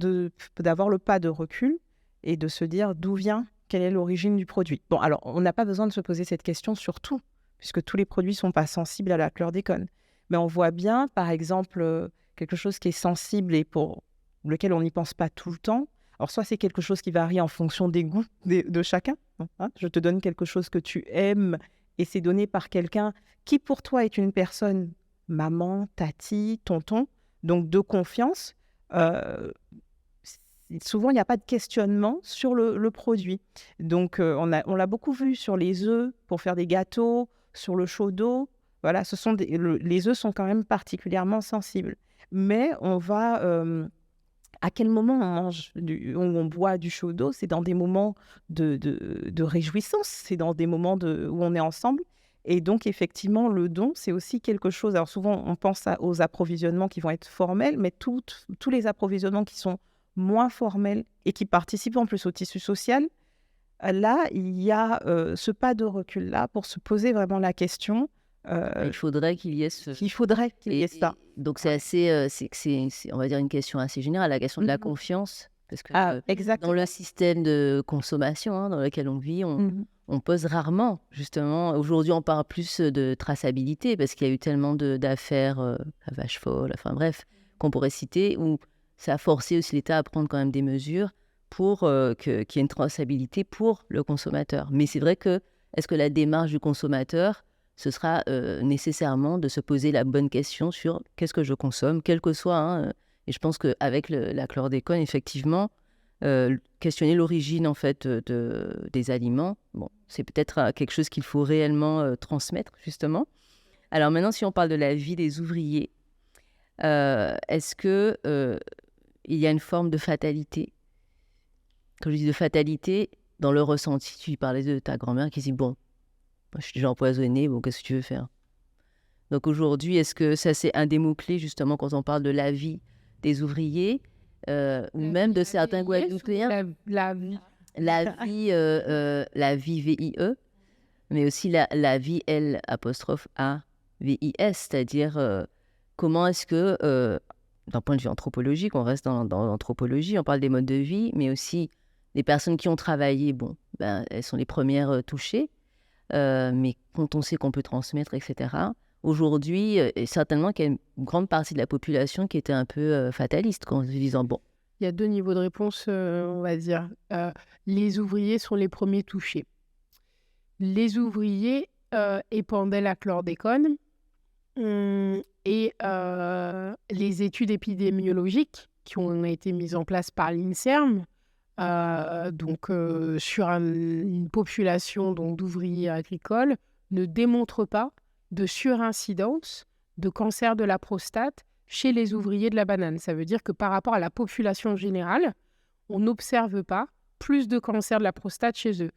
d'avoir le pas de recul et de se dire d'où vient, quelle est l'origine du produit. Bon, alors, on n'a pas besoin de se poser cette question sur tout, puisque tous les produits ne sont pas sensibles à la chlordécone. Mais on voit bien, par exemple, quelque chose qui est sensible et pour lequel on n'y pense pas tout le temps. Alors, soit c'est quelque chose qui varie en fonction des goûts de chacun. Hein. Je te donne quelque chose que tu aimes et c'est donné par quelqu'un qui, pour toi, est une personne, maman, tati, tonton, donc de confiance. Souvent, il n'y a pas de questionnement sur le produit. Donc, on l'a beaucoup vu sur les œufs pour faire des gâteaux, sur le chaud d'eau. Voilà, les œufs sont quand même particulièrement sensibles. Mais on va... à quel moment on mange on boit du chaud d'eau? C'est dans des moments de réjouissance, c'est dans des moments où on est ensemble. Et donc, effectivement, le don, c'est aussi quelque chose... Alors, souvent, on pense aux approvisionnements qui vont être formels, mais tous les approvisionnements qui sont moins formels et qui participent en plus au tissu social, là, il y a ce pas de recul-là pour se poser vraiment la question. Il faudrait qu'il y ait ça. Donc, c'est assez... c'est, on va dire, une question assez générale, la question de la confiance. Parce que dans le système de consommation dans lequel on vit, on pose rarement, justement. Aujourd'hui, on parle plus de traçabilité parce qu'il y a eu tellement d'affaires, la vache folle, enfin bref, qu'on pourrait citer, où ça a forcé aussi l'État à prendre quand même des mesures pour qu'il y ait une traçabilité pour le consommateur. Mais c'est vrai que, est-ce que la démarche du consommateur, ce sera nécessairement de se poser la bonne question sur qu'est-ce que je consomme, quel que soit. Et je pense qu'avec la chlordécone, effectivement, questionner l'origine en fait des aliments. Bon, c'est peut-être quelque chose qu'il faut réellement transmettre justement. Alors maintenant, si on parle de la vie des ouvriers, est-ce que il y a une forme de fatalité? Quand je dis de fatalité, dans le ressenti, tu parlais de ta grand-mère qui dit bon, moi, je suis déjà empoisonnée, bon, qu'est-ce que tu veux faire? Donc aujourd'hui, est-ce que ça c'est un des mots-clés justement quand on parle de la vie des ouvriers ou même de certains Guadeloupéens? La vie. La vie VIE, mais aussi la vie L apostrophe A VIS, c'est-à-dire comment est-ce que, d'un point de vue anthropologique, on reste dans l'anthropologie, on parle des modes de vie, mais aussi les personnes qui ont travaillé, bon, ben, elles sont les premières touchées, mais quand on sait qu'on peut transmettre, etc. Aujourd'hui, et certainement qu'il y a une grande partie de la population qui était un peu fataliste, en se disant, bon, Il y a 2 niveaux de réponse, on va dire. Les ouvriers sont les premiers touchés. Les ouvriers épandaient la chlordécone et les études épidémiologiques qui ont été mises en place par l'INSERM, sur une population d'ouvriers agricoles, ne démontrent pas de surincidence de cancer de la prostate chez les ouvriers de la banane. Ça veut dire que par rapport à la population générale, on n'observe pas plus de cancer de la prostate chez eux.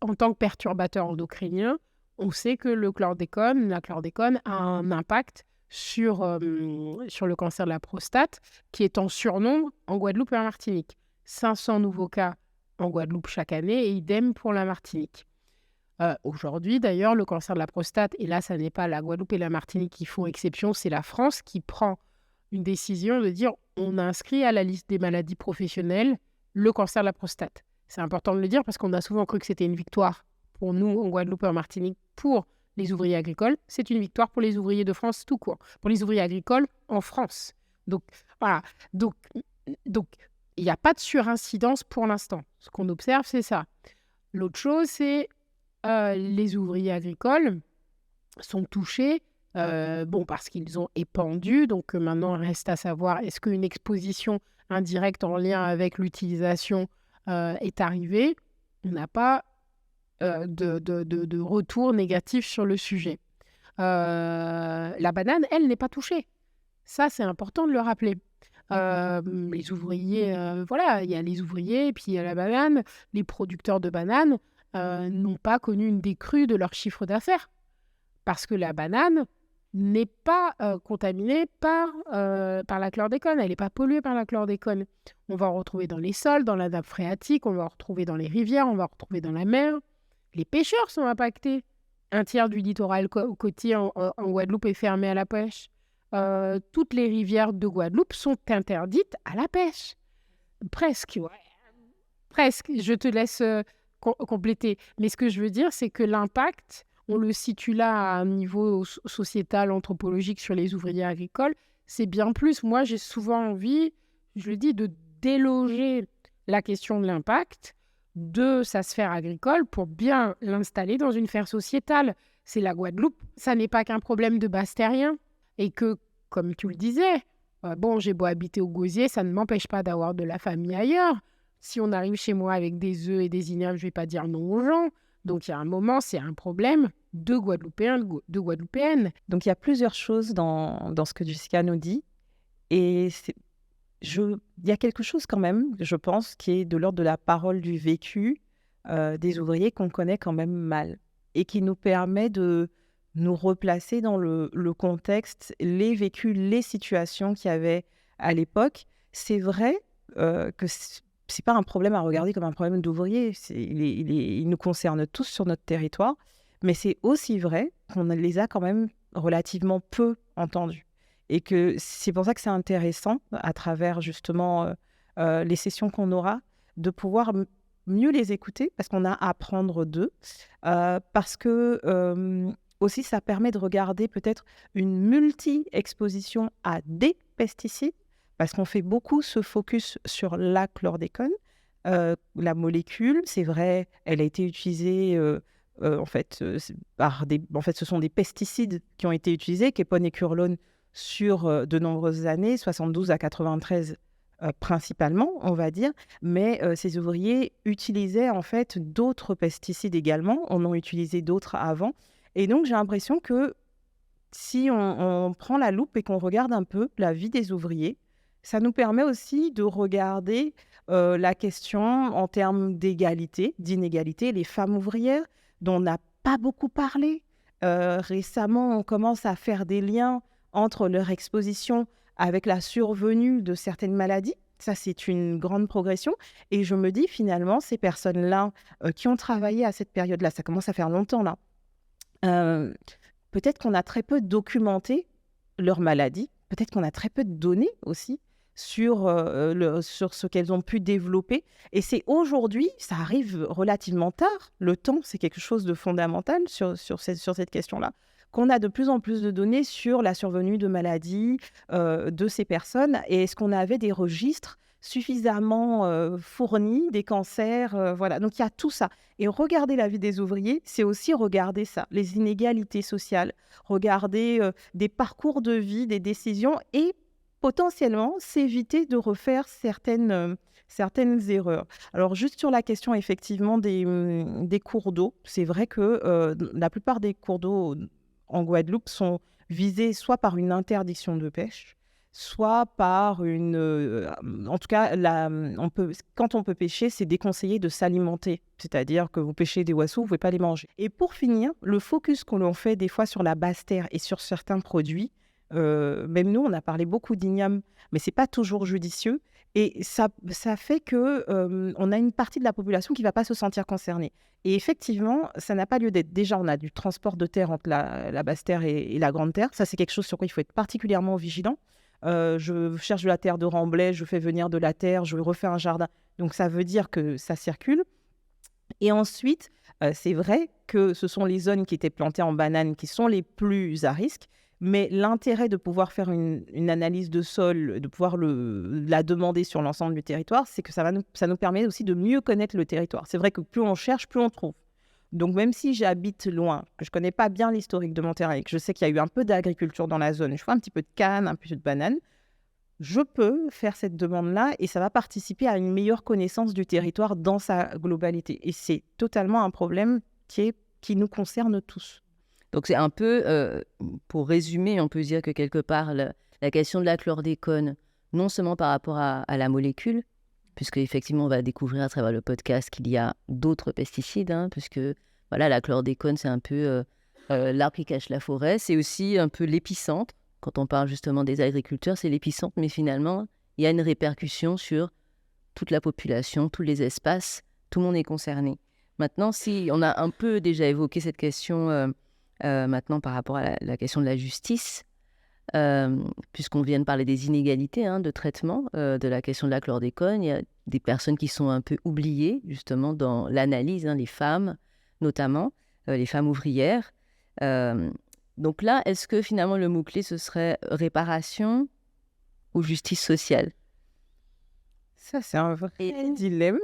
En tant que perturbateur endocrinien, on sait que la chlordécone a un impact sur le cancer de la prostate, qui est en surnombre en Guadeloupe et en Martinique. 500 nouveaux cas en Guadeloupe chaque année et idem pour la Martinique. Aujourd'hui, d'ailleurs, le cancer de la prostate, et là, ça n'est pas la Guadeloupe et la Martinique qui font exception, c'est la France qui prend une décision de dire on inscrit à la liste des maladies professionnelles le cancer de la prostate. C'est important de le dire parce qu'on a souvent cru que c'était une victoire pour nous en Guadeloupe et en Martinique pour les ouvriers agricoles. C'est une victoire pour les ouvriers de France tout court, pour les ouvriers agricoles en France. Donc, voilà. Donc il n'y a pas de surincidence pour l'instant. Ce qu'on observe, c'est ça. L'autre chose, c'est les ouvriers agricoles sont touchés parce qu'ils ont épandu. Donc maintenant, il reste à savoir est-ce qu'une exposition indirecte en lien avec l'utilisation est arrivée. On n'a pas de retour négatif sur le sujet. La banane, elle, n'est pas touchée. Ça, c'est important de le rappeler. Les ouvriers, il y a les ouvriers, et puis il y a la banane. Les producteurs de bananes n'ont pas connu une décrue de leur chiffre d'affaires parce que la banane n'est pas contaminée par la chlordécone, elle n'est pas polluée par la chlordécone. On va en retrouver dans les sols, dans la nappe phréatique, on va en retrouver dans les rivières, on va en retrouver dans la mer. Les pêcheurs sont impactés. 1/3 du littoral côtier en Guadeloupe est fermé à la pêche. Toutes les rivières de Guadeloupe sont interdites à la pêche. Presque, ouais. Presque. Je te laisse compléter. Mais ce que je veux dire, c'est que l'impact, on le situe là à un niveau sociétal, anthropologique sur les ouvriers agricoles, c'est bien plus. Moi, j'ai souvent envie, je le dis, de déloger la question de l'impact de sa sphère agricole pour bien l'installer dans une sphère sociétale. C'est la Guadeloupe. Ça n'est pas qu'un problème de basse terrien. Et que, comme tu le disais, j'ai beau habiter au Gosier, ça ne m'empêche pas d'avoir de la famille ailleurs. Si on arrive chez moi avec des œufs et des ignames, je ne vais pas dire non aux gens. Donc, il y a un moment, c'est un problème de Guadeloupéens, de Guadeloupéennes. Donc, il y a plusieurs choses dans ce que Jessica nous dit. Et il y a quelque chose quand même, je pense, qui est de l'ordre de la parole du vécu des ouvriers qu'on connaît quand même mal et qui nous permet de nous replacer dans le contexte, les vécus, les situations qu'il y avait à l'époque. C'est vrai que c'est pas un problème à regarder comme un problème d'ouvriers. Il nous concerne tous sur notre territoire, mais c'est aussi vrai qu'on les a quand même relativement peu entendus. Et que c'est pour ça que c'est intéressant, à travers justement les sessions qu'on aura, de pouvoir mieux les écouter, parce qu'on a à apprendre d'eux, parce que aussi ça permet de regarder peut-être une multi-exposition à des pesticides, parce qu'on fait beaucoup ce focus sur la chlordécone, la molécule, c'est vrai, elle a été utilisée ce sont des pesticides qui ont été utilisés, képonécurlone, sur de nombreuses années, 72 à 93 principalement, on va dire, mais ces ouvriers utilisaient en fait d'autres pesticides également. On en utilisait d'autres avant. Et donc, j'ai l'impression que si on prend la loupe et qu'on regarde un peu la vie des ouvriers, ça nous permet aussi de regarder la question en termes d'égalité, d'inégalité. Les femmes ouvrières, dont on n'a pas beaucoup parlé. Récemment, on commence à faire des liens entre leur exposition avec la survenue de certaines maladies. Ça, c'est une grande progression. Et je me dis, finalement, ces personnes-là qui ont travaillé à cette période-là, ça commence à faire longtemps là, euh, peut-être qu'on a très peu documenté leur maladie, peut-être qu'on a très peu de données aussi sur ce qu'elles ont pu développer. Et c'est aujourd'hui, ça arrive relativement tard, le temps, c'est quelque chose de fondamental sur cette question-là, qu'on a de plus en plus de données sur la survenue de maladies de ces personnes. Et est-ce qu'on avait des registres suffisamment fournis, des cancers, voilà. Donc il y a tout ça. Et regarder la vie des ouvriers, c'est aussi regarder ça, les inégalités sociales, regarder des parcours de vie, des décisions et potentiellement s'éviter de refaire certaines erreurs. Alors juste sur la question effectivement des cours d'eau, c'est vrai que la plupart des cours d'eau en Guadeloupe sont visés soit par une interdiction de pêche, soit par une... en tout cas, quand on peut pêcher, c'est déconseillé de s'alimenter. C'est-à-dire que vous pêchez des oiseaux, vous ne pouvez pas les manger. Et pour finir, le focus que l'on fait des fois sur la basse terre et sur certains produits, même nous, on a parlé beaucoup d'igname, mais ce n'est pas toujours judicieux. Et ça fait qu'on a une partie de la population qui ne va pas se sentir concernée. Et effectivement, ça n'a pas lieu d'être. Déjà, on a du transport de terre entre la basse terre et la grande terre. Ça, c'est quelque chose sur quoi il faut être particulièrement vigilant. Je cherche de la terre de remblai, je fais venir de la terre, je refais un jardin. Donc, ça veut dire que ça circule. Et ensuite, c'est vrai que ce sont les zones qui étaient plantées en banane qui sont les plus à risque. Mais l'intérêt de pouvoir faire une analyse de sol, de pouvoir la demander sur l'ensemble du territoire, c'est que ça nous permet aussi de mieux connaître le territoire. C'est vrai que plus on cherche, plus on trouve. Donc même si j'habite loin, que je ne connais pas bien l'historique de mon terrain et que je sais qu'il y a eu un peu d'agriculture dans la zone, je fais un petit peu de canne, un peu de banane, je peux faire cette demande-là et ça va participer à une meilleure connaissance du territoire dans sa globalité. Et c'est totalement un problème qui nous concerne tous. Donc c'est un peu, pour résumer, on peut dire que quelque part, la question de la chlordécone, non seulement par rapport à la molécule, puisque effectivement on va découvrir à travers le podcast qu'il y a d'autres pesticides, puisque voilà, la chlordécone c'est un peu l'arbre qui cache la forêt, c'est aussi un peu l'épicentre. Quand on parle justement des agriculteurs, c'est l'épicentre, mais finalement il y a une répercussion sur toute la population, tous les espaces, tout le monde est concerné. Maintenant, si on a un peu déjà évoqué cette question maintenant par rapport à la question de la justice, puisqu'on vient de parler des inégalités de traitement de la question de la chlordécone, il y a des personnes qui sont un peu oubliées justement dans l'analyse, les femmes notamment, les femmes ouvrières. Donc là, est-ce que finalement le mot-clé ce serait réparation ou justice sociale? Ça, c'est un vrai dilemme.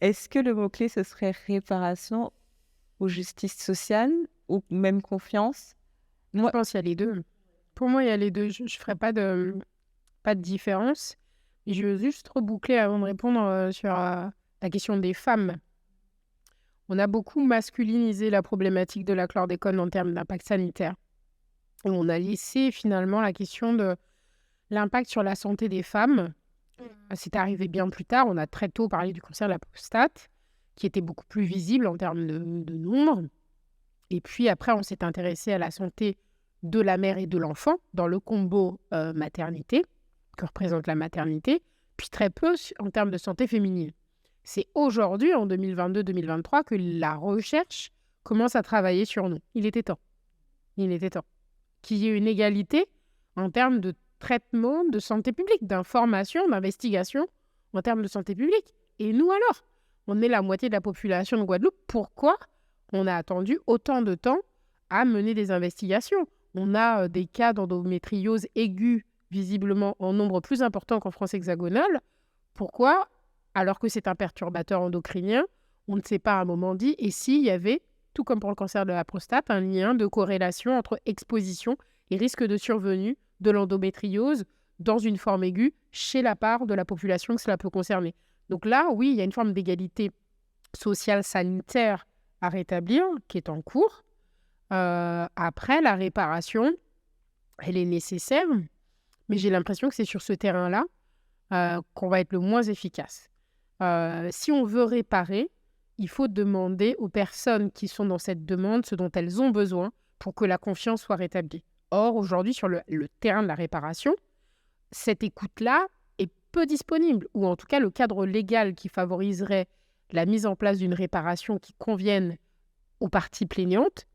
Est-ce que le mot-clé ce serait réparation ou justice sociale ou même confiance? Je pense qu'il y a les deux. Pour moi, il y a les deux. Je ne ferai pas de différence. Et je veux juste reboucler avant de répondre sur la question des femmes. On a beaucoup masculinisé la problématique de la chlordécone en termes d'impact sanitaire. Et on a laissé finalement la question de l'impact sur la santé des femmes. C'est arrivé bien plus tard. On a très tôt parlé du cancer de la prostate, qui était beaucoup plus visible en termes de nombre. Et puis après, on s'est intéressé à la santé de la mère et de l'enfant dans le combo maternité, que représente la maternité, puis très peu en termes de santé féminine. C'est aujourd'hui, en 2022-2023, que la recherche commence à travailler sur nous. Il était temps. Qu'il y ait une égalité en termes de traitement de santé publique, d'information, d'investigation en termes de santé publique. Et nous alors, on est la moitié de la population de Guadeloupe. Pourquoi on a attendu autant de temps à mener des investigations? On a des cas d'endométriose aiguë, visiblement en nombre plus important qu'en France hexagonale. Pourquoi, alors que c'est un perturbateur endocrinien, on ne s'est pas à un moment dit, et s'il y avait, tout comme pour le cancer de la prostate, un lien de corrélation entre exposition et risque de survenue de l'endométriose dans une forme aiguë chez la part de la population que cela peut concerner. Donc là, oui, il y a une forme d'égalité sociale sanitaire à rétablir qui est en cours. Après, la réparation, elle est nécessaire, mais j'ai l'impression que c'est sur ce terrain-là qu'on va être le moins efficace. Si on veut réparer, il faut demander aux personnes qui sont dans cette demande ce dont elles ont besoin pour que la confiance soit rétablie. Or, aujourd'hui, sur le terrain de la réparation, cette écoute-là est peu disponible, ou en tout cas, le cadre légal qui favoriserait la mise en place d'une réparation qui convienne aux parties plaignantes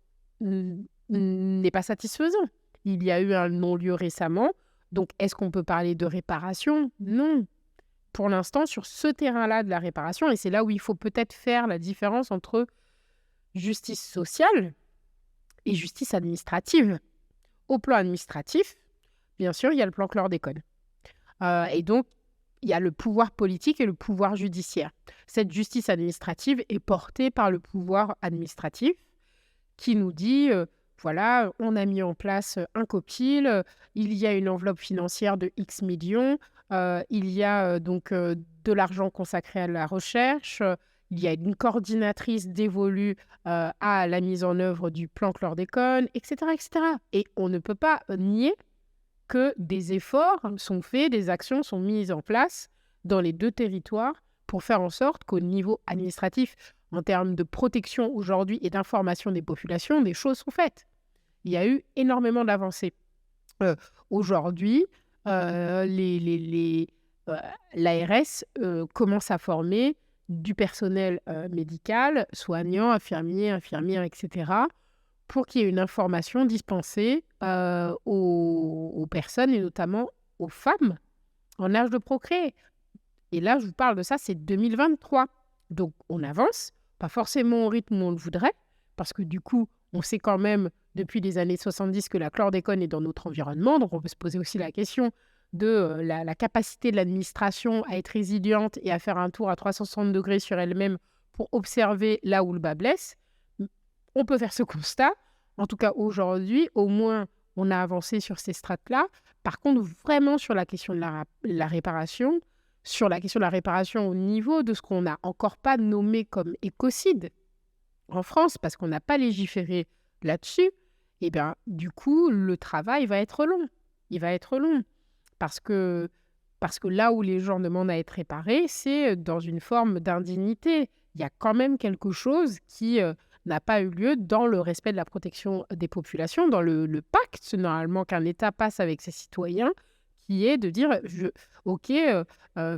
n'est pas satisfaisant. Il y a eu un non-lieu récemment, donc est-ce qu'on peut parler de réparation? Non. Pour l'instant, sur ce terrain-là de la réparation, et c'est là où il faut peut-être faire la différence entre justice sociale et justice administrative. Au plan administratif, bien sûr, il y a le plan chlordécone. Et donc, il y a le pouvoir politique et le pouvoir judiciaire. Cette justice administrative est portée par le pouvoir administratif qui nous dit, voilà, on a mis en place un COPIL, il y a une enveloppe financière de X millions, il y a donc de l'argent consacré à la recherche, il y a une coordinatrice dévolue à la mise en œuvre du plan chlordécone, etc., etc. Et on ne peut pas nier que des efforts sont faits, des actions sont mises en place dans les deux territoires pour faire en sorte qu'au niveau administratif, en termes de protection aujourd'hui et d'information des populations, des choses sont faites. Il y a eu énormément d'avancées. Aujourd'hui, l'ARS commence à former du personnel médical, soignants, infirmières, etc., pour qu'il y ait une information dispensée aux personnes et notamment aux femmes en âge de procréer. Et là, je vous parle de ça, c'est 2023. Donc, on avance, pas forcément au rythme où on le voudrait, parce que du coup, on sait quand même depuis les années 70 que la chlordécone est dans notre environnement. Donc, on peut se poser aussi la question de la capacité de l'administration à être résiliente et à faire un tour à 360 degrés sur elle-même pour observer là où le bas blesse. On peut faire ce constat. En tout cas, aujourd'hui, au moins, on a avancé sur ces strates-là. Par contre, vraiment sur la question de la réparation, sur la question de la réparation au niveau de ce qu'on n'a encore pas nommé comme écocide en France, parce qu'on n'a pas légiféré là-dessus, et bien, du coup, le travail va être long. Il va être long. Parce que là où les gens demandent à être réparés, c'est dans une forme d'indignité. Il y a quand même quelque chose qui n'a pas eu lieu dans le respect de la protection des populations, dans le pacte, normalement, qu'un État passe avec ses citoyens, qui est de dire, OK,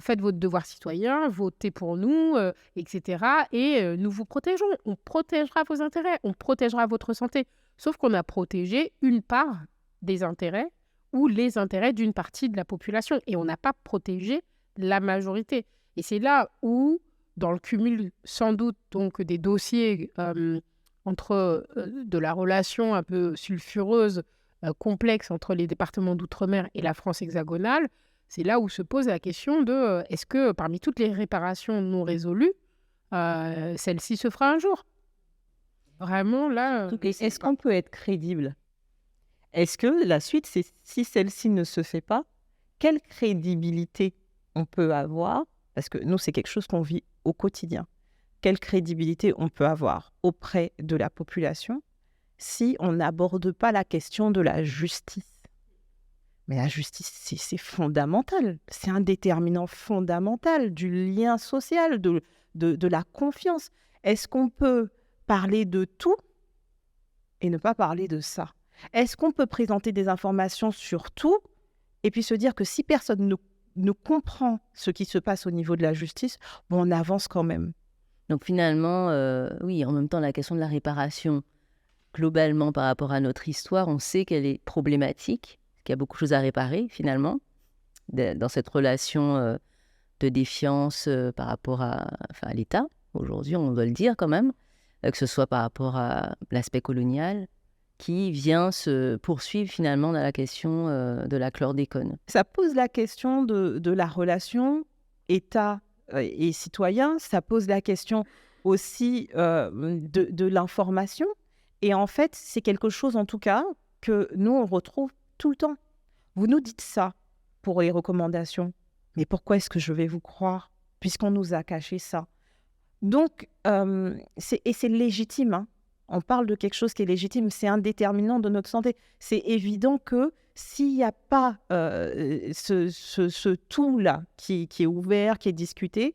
faites votre devoir citoyen, votez pour nous, etc. Et nous vous protégeons. On protégera vos intérêts, on protégera votre santé. Sauf qu'on a protégé une part des intérêts ou les intérêts d'une partie de la population. Et on n'a pas protégé la majorité. Et c'est là où, dans le cumul sans doute donc, des dossiers entre de la relation un peu sulfureuse, complexe entre les départements d'outre-mer et la France hexagonale, c'est là où se pose la question de est-ce que parmi toutes les réparations non résolues, celle-ci se fera un jour? Vraiment, là... Est-ce qu'on peut être crédible? Est-ce que la suite, c'est si celle-ci ne se fait pas, quelle crédibilité on peut avoir? Parce que nous, c'est quelque chose qu'on vit au quotidien. Quelle crédibilité on peut avoir auprès de la population si on n'aborde pas la question de la justice? Mais la justice, c'est fondamental. C'est un déterminant fondamental du lien social, de la confiance. Est-ce qu'on peut parler de tout et ne pas parler de ça? Est-ce qu'on peut présenter des informations sur tout et puis se dire que si personne ne comprend ce qui se passe au niveau de la justice, bon, on avance quand même? Donc finalement, oui, en même temps, la question de la réparation, globalement, par rapport à notre histoire, on sait qu'elle est problématique, qu'il y a beaucoup de choses à réparer, finalement, dans cette relation de défiance par rapport à l'État. Aujourd'hui, on doit le dire quand même, que ce soit par rapport à l'aspect colonial, qui vient se poursuivre finalement dans la question de la chlordécone. Ça pose la question de la relation État et citoyen, ça pose la question aussi de l'information. Et en fait, c'est quelque chose en tout cas que nous, on retrouve tout le temps. Vous nous dites ça. pour les recommandations. Mais pourquoi est-ce que je vais vous croire puisqu'on nous a caché ça? Donc, c'est légitime, hein. On parle de quelque chose qui est légitime, c'est un déterminant de notre santé. C'est évident que s'il n'y a pas ce tout-là qui est ouvert, qui est discuté,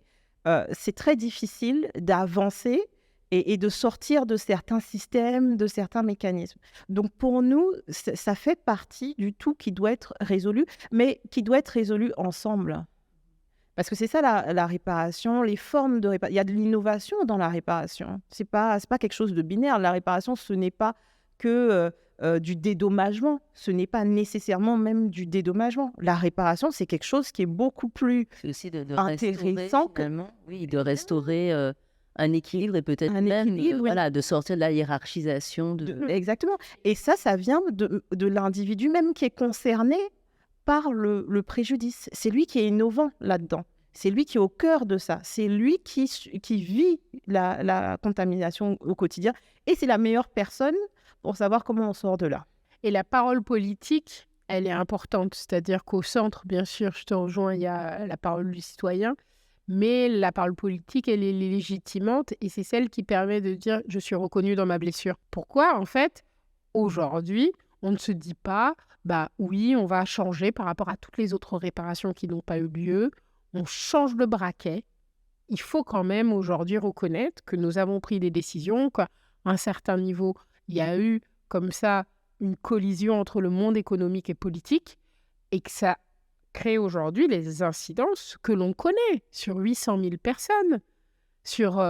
c'est très difficile d'avancer et de sortir de certains systèmes, de certains mécanismes. Donc pour nous, ça fait partie du tout qui doit être résolu, mais qui doit être résolu ensemble. Parce que c'est ça la réparation, les formes de réparation. Il y a de l'innovation dans la réparation. C'est pas quelque chose de binaire. La réparation, ce n'est pas que du dédommagement. Ce n'est pas nécessairement même du dédommagement. La réparation, c'est quelque chose qui est beaucoup plus C'est aussi de intéressant restaurer, finalement. Oui, de restaurer un équilibre et peut-être un même équilibre. Oui. voilà, de sortir de la hiérarchisation. Exactement. Et ça vient de l'individu même qui est concerné par le préjudice. C'est lui qui est innovant là-dedans. C'est lui qui est au cœur de ça. C'est lui qui vit la contamination au quotidien. Et c'est la meilleure personne pour savoir comment on sort de là. Et la parole politique, elle est importante. C'est-à-dire qu'au centre, bien sûr, je te rejoins, il y a la parole du citoyen. Mais la parole politique, elle est légitimante et c'est celle qui permet de dire « je suis reconnu dans ma blessure ». Pourquoi, en fait, aujourd'hui, on ne se dit pas « bah oui, on va changer par rapport à toutes les autres réparations qui n'ont pas eu lieu ». On change le braquet. Il faut quand même aujourd'hui reconnaître que nous avons pris des décisions, qu'à un certain niveau, il y a eu comme ça une collision entre le monde économique et politique et que ça crée aujourd'hui les incidences que l'on connaît sur 800 000 personnes, sur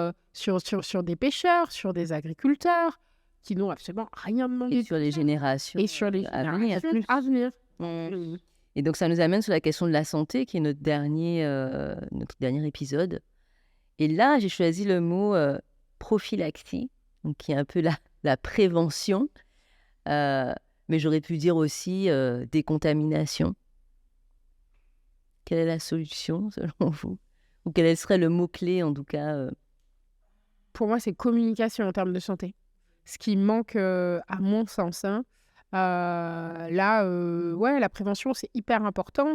des pêcheurs, sur des agriculteurs qui n'ont absolument rien demandé. Et sur les générations Et sur les à venir. générations à venir. Et donc, ça nous amène sur la question de la santé, qui est notre dernier épisode. Et là, j'ai choisi le mot prophylaxie, donc qui est un peu la prévention. Mais j'aurais pu dire aussi décontamination. Quelle est la solution, selon vous? Ou quel serait le mot-clé, en tout cas Pour moi, c'est communication en termes de santé. Ce qui manque, à mon sens, hein. Ouais, la prévention, c'est hyper important.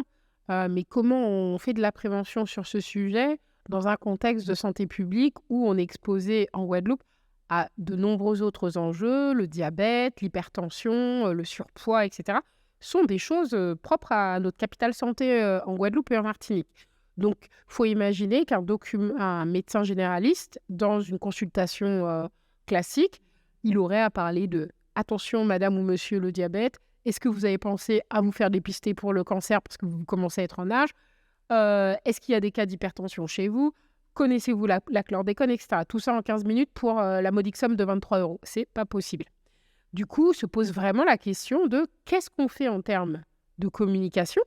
Mais comment on fait de la prévention sur ce sujet dans un contexte de santé publique où on est exposé en Guadeloupe à de nombreux autres enjeux, le diabète, l'hypertension, le surpoids, etc., sont des choses propres à notre capital santé en Guadeloupe et en Martinique. Donc, il faut imaginer un médecin généraliste, dans une consultation classique, il aurait à parler de « Attention, madame ou monsieur, le diabète, est-ce que vous avez pensé à vous faire dépister pour le cancer parce que vous commencez à être en âge? Est-ce qu'il y a des cas d'hypertension chez vous? Connaissez-vous la chlordécone, etc. » Tout ça en 15 minutes pour la modique somme de 23 €. C'est pas possible. Du coup, se pose vraiment la question de qu'est-ce qu'on fait en termes de communication?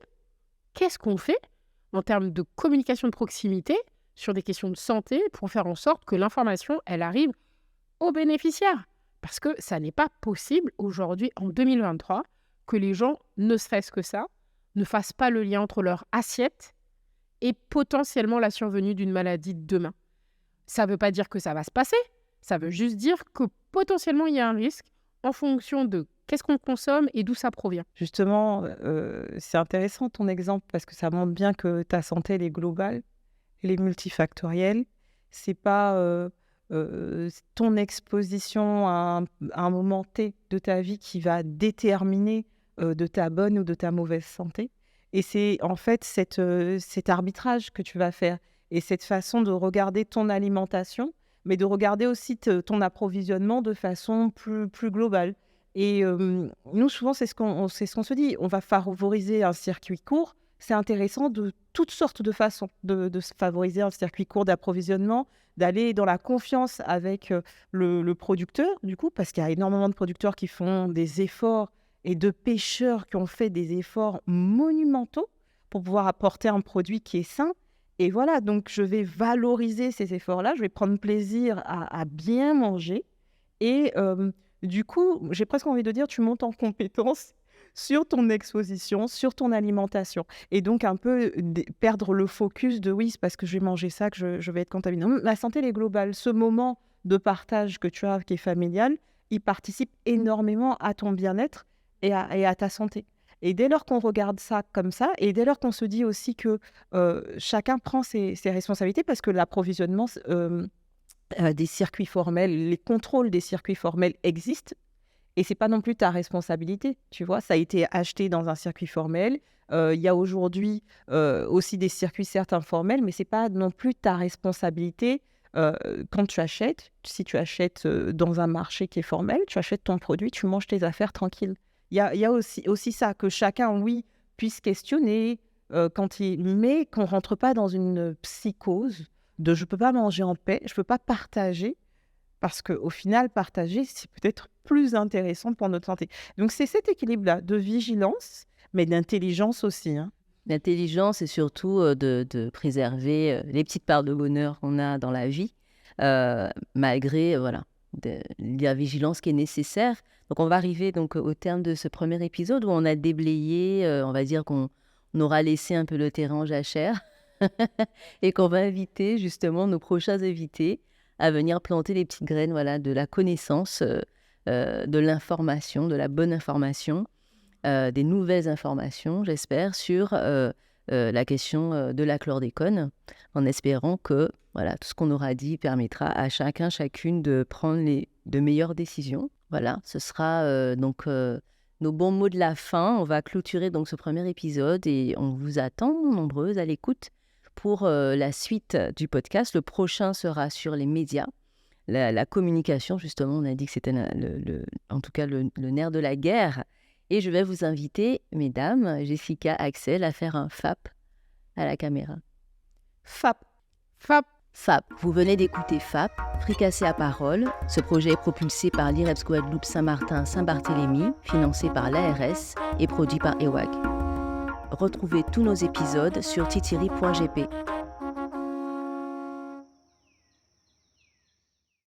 Qu'est-ce qu'on fait en termes de communication de proximité sur des questions de santé pour faire en sorte que l'information, elle arrive aux bénéficiaires? Parce que ça n'est pas possible aujourd'hui, en 2023, que les gens, ne serait-ce que ça, ne fassent pas le lien entre leur assiette et potentiellement la survenue d'une maladie demain. Ça ne veut pas dire que ça va se passer, ça veut juste dire que potentiellement il y a un risque en fonction de qu'est-ce qu'on consomme et d'où ça provient. Justement, c'est intéressant ton exemple parce que ça montre bien que ta santé, elle est globale, elle est multifactorielle. C'est pas ton exposition à un moment T de ta vie qui va déterminer de ta bonne ou de ta mauvaise santé. Et c'est en fait cet arbitrage que tu vas faire et cette façon de regarder ton alimentation, mais de regarder aussi ton approvisionnement de façon plus globale. Et nous, souvent, c'est ce qu'on se dit. On va favoriser un circuit court. C'est intéressant de toutes sortes de façons de favoriser un circuit court d'approvisionnement, d'aller dans la confiance avec le producteur, du coup, parce qu'il y a énormément de producteurs qui font des efforts et de pêcheurs qui ont fait des efforts monumentaux pour pouvoir apporter un produit qui est sain. Et voilà, donc je vais valoriser ces efforts-là, je vais prendre plaisir à bien manger. Et du coup, j'ai presque envie de dire, tu montes en compétence sur ton exposition, sur ton alimentation. Et donc un peu perdre le focus de oui, c'est parce que je vais manger ça que je vais être contaminé. Non, la santé, elle est globale. Ce moment de partage que tu as, qui est familial, il participe énormément à ton bien-être et à ta santé. Et dès lors qu'on regarde ça comme ça, et dès lors qu'on se dit aussi que chacun prend ses responsabilités, parce que l'approvisionnement des circuits formels, les contrôles des circuits formels existent, et c'est pas non plus ta responsabilité, tu vois. Ça a été acheté dans un circuit formel. Il y a aujourd'hui aussi des circuits certes informels, mais c'est pas non plus ta responsabilité. Quand tu achètes, si tu achètes dans un marché qui est formel, tu achètes ton produit, tu manges tes affaires tranquille. Il y a aussi ça, que chacun, oui, puisse questionner mais qu'on rentre pas dans une psychose de je peux pas manger en paix, je peux pas partager, parce qu'au final, partager, c'est peut-être plus intéressant pour notre santé. Donc, c'est cet équilibre-là de vigilance, mais d'intelligence aussi, hein. L'intelligence et surtout de préserver les petites parts de bonheur qu'on a dans la vie, malgré voilà, la vigilance qui est nécessaire. Donc, on va arriver donc, au terme de ce premier épisode où on a déblayé, on va dire qu'on aura laissé un peu le terrain en jachère et qu'on va inviter justement nos prochains invités à venir planter les petites graines voilà, de la connaissance, de l'information, de la bonne information, des nouvelles informations, j'espère, sur la question de la chlordécone, en espérant que voilà, tout ce qu'on aura dit permettra à chacun, chacune de prendre de meilleures décisions. Voilà, ce sera donc nos bons mots de la fin. On va clôturer donc ce premier épisode et on vous attend nombreuses à l'écoute pour la suite du podcast. Le prochain sera sur les médias, la communication, justement. On a dit que c'était en tout cas le nerf de la guerre. Et je vais vous inviter, mesdames, Jessica, Axel, à faire un FAP à la caméra. FAP. FAP. FAP. Vous venez d'écouter FAP, Fricassé à parole. Ce projet est propulsé par l'IREPS Guadeloupe Saint-Martin-Saint-Barthélemy, financé par l'ARS et produit par EWAG. Retrouvez tous nos épisodes sur titiri.gp.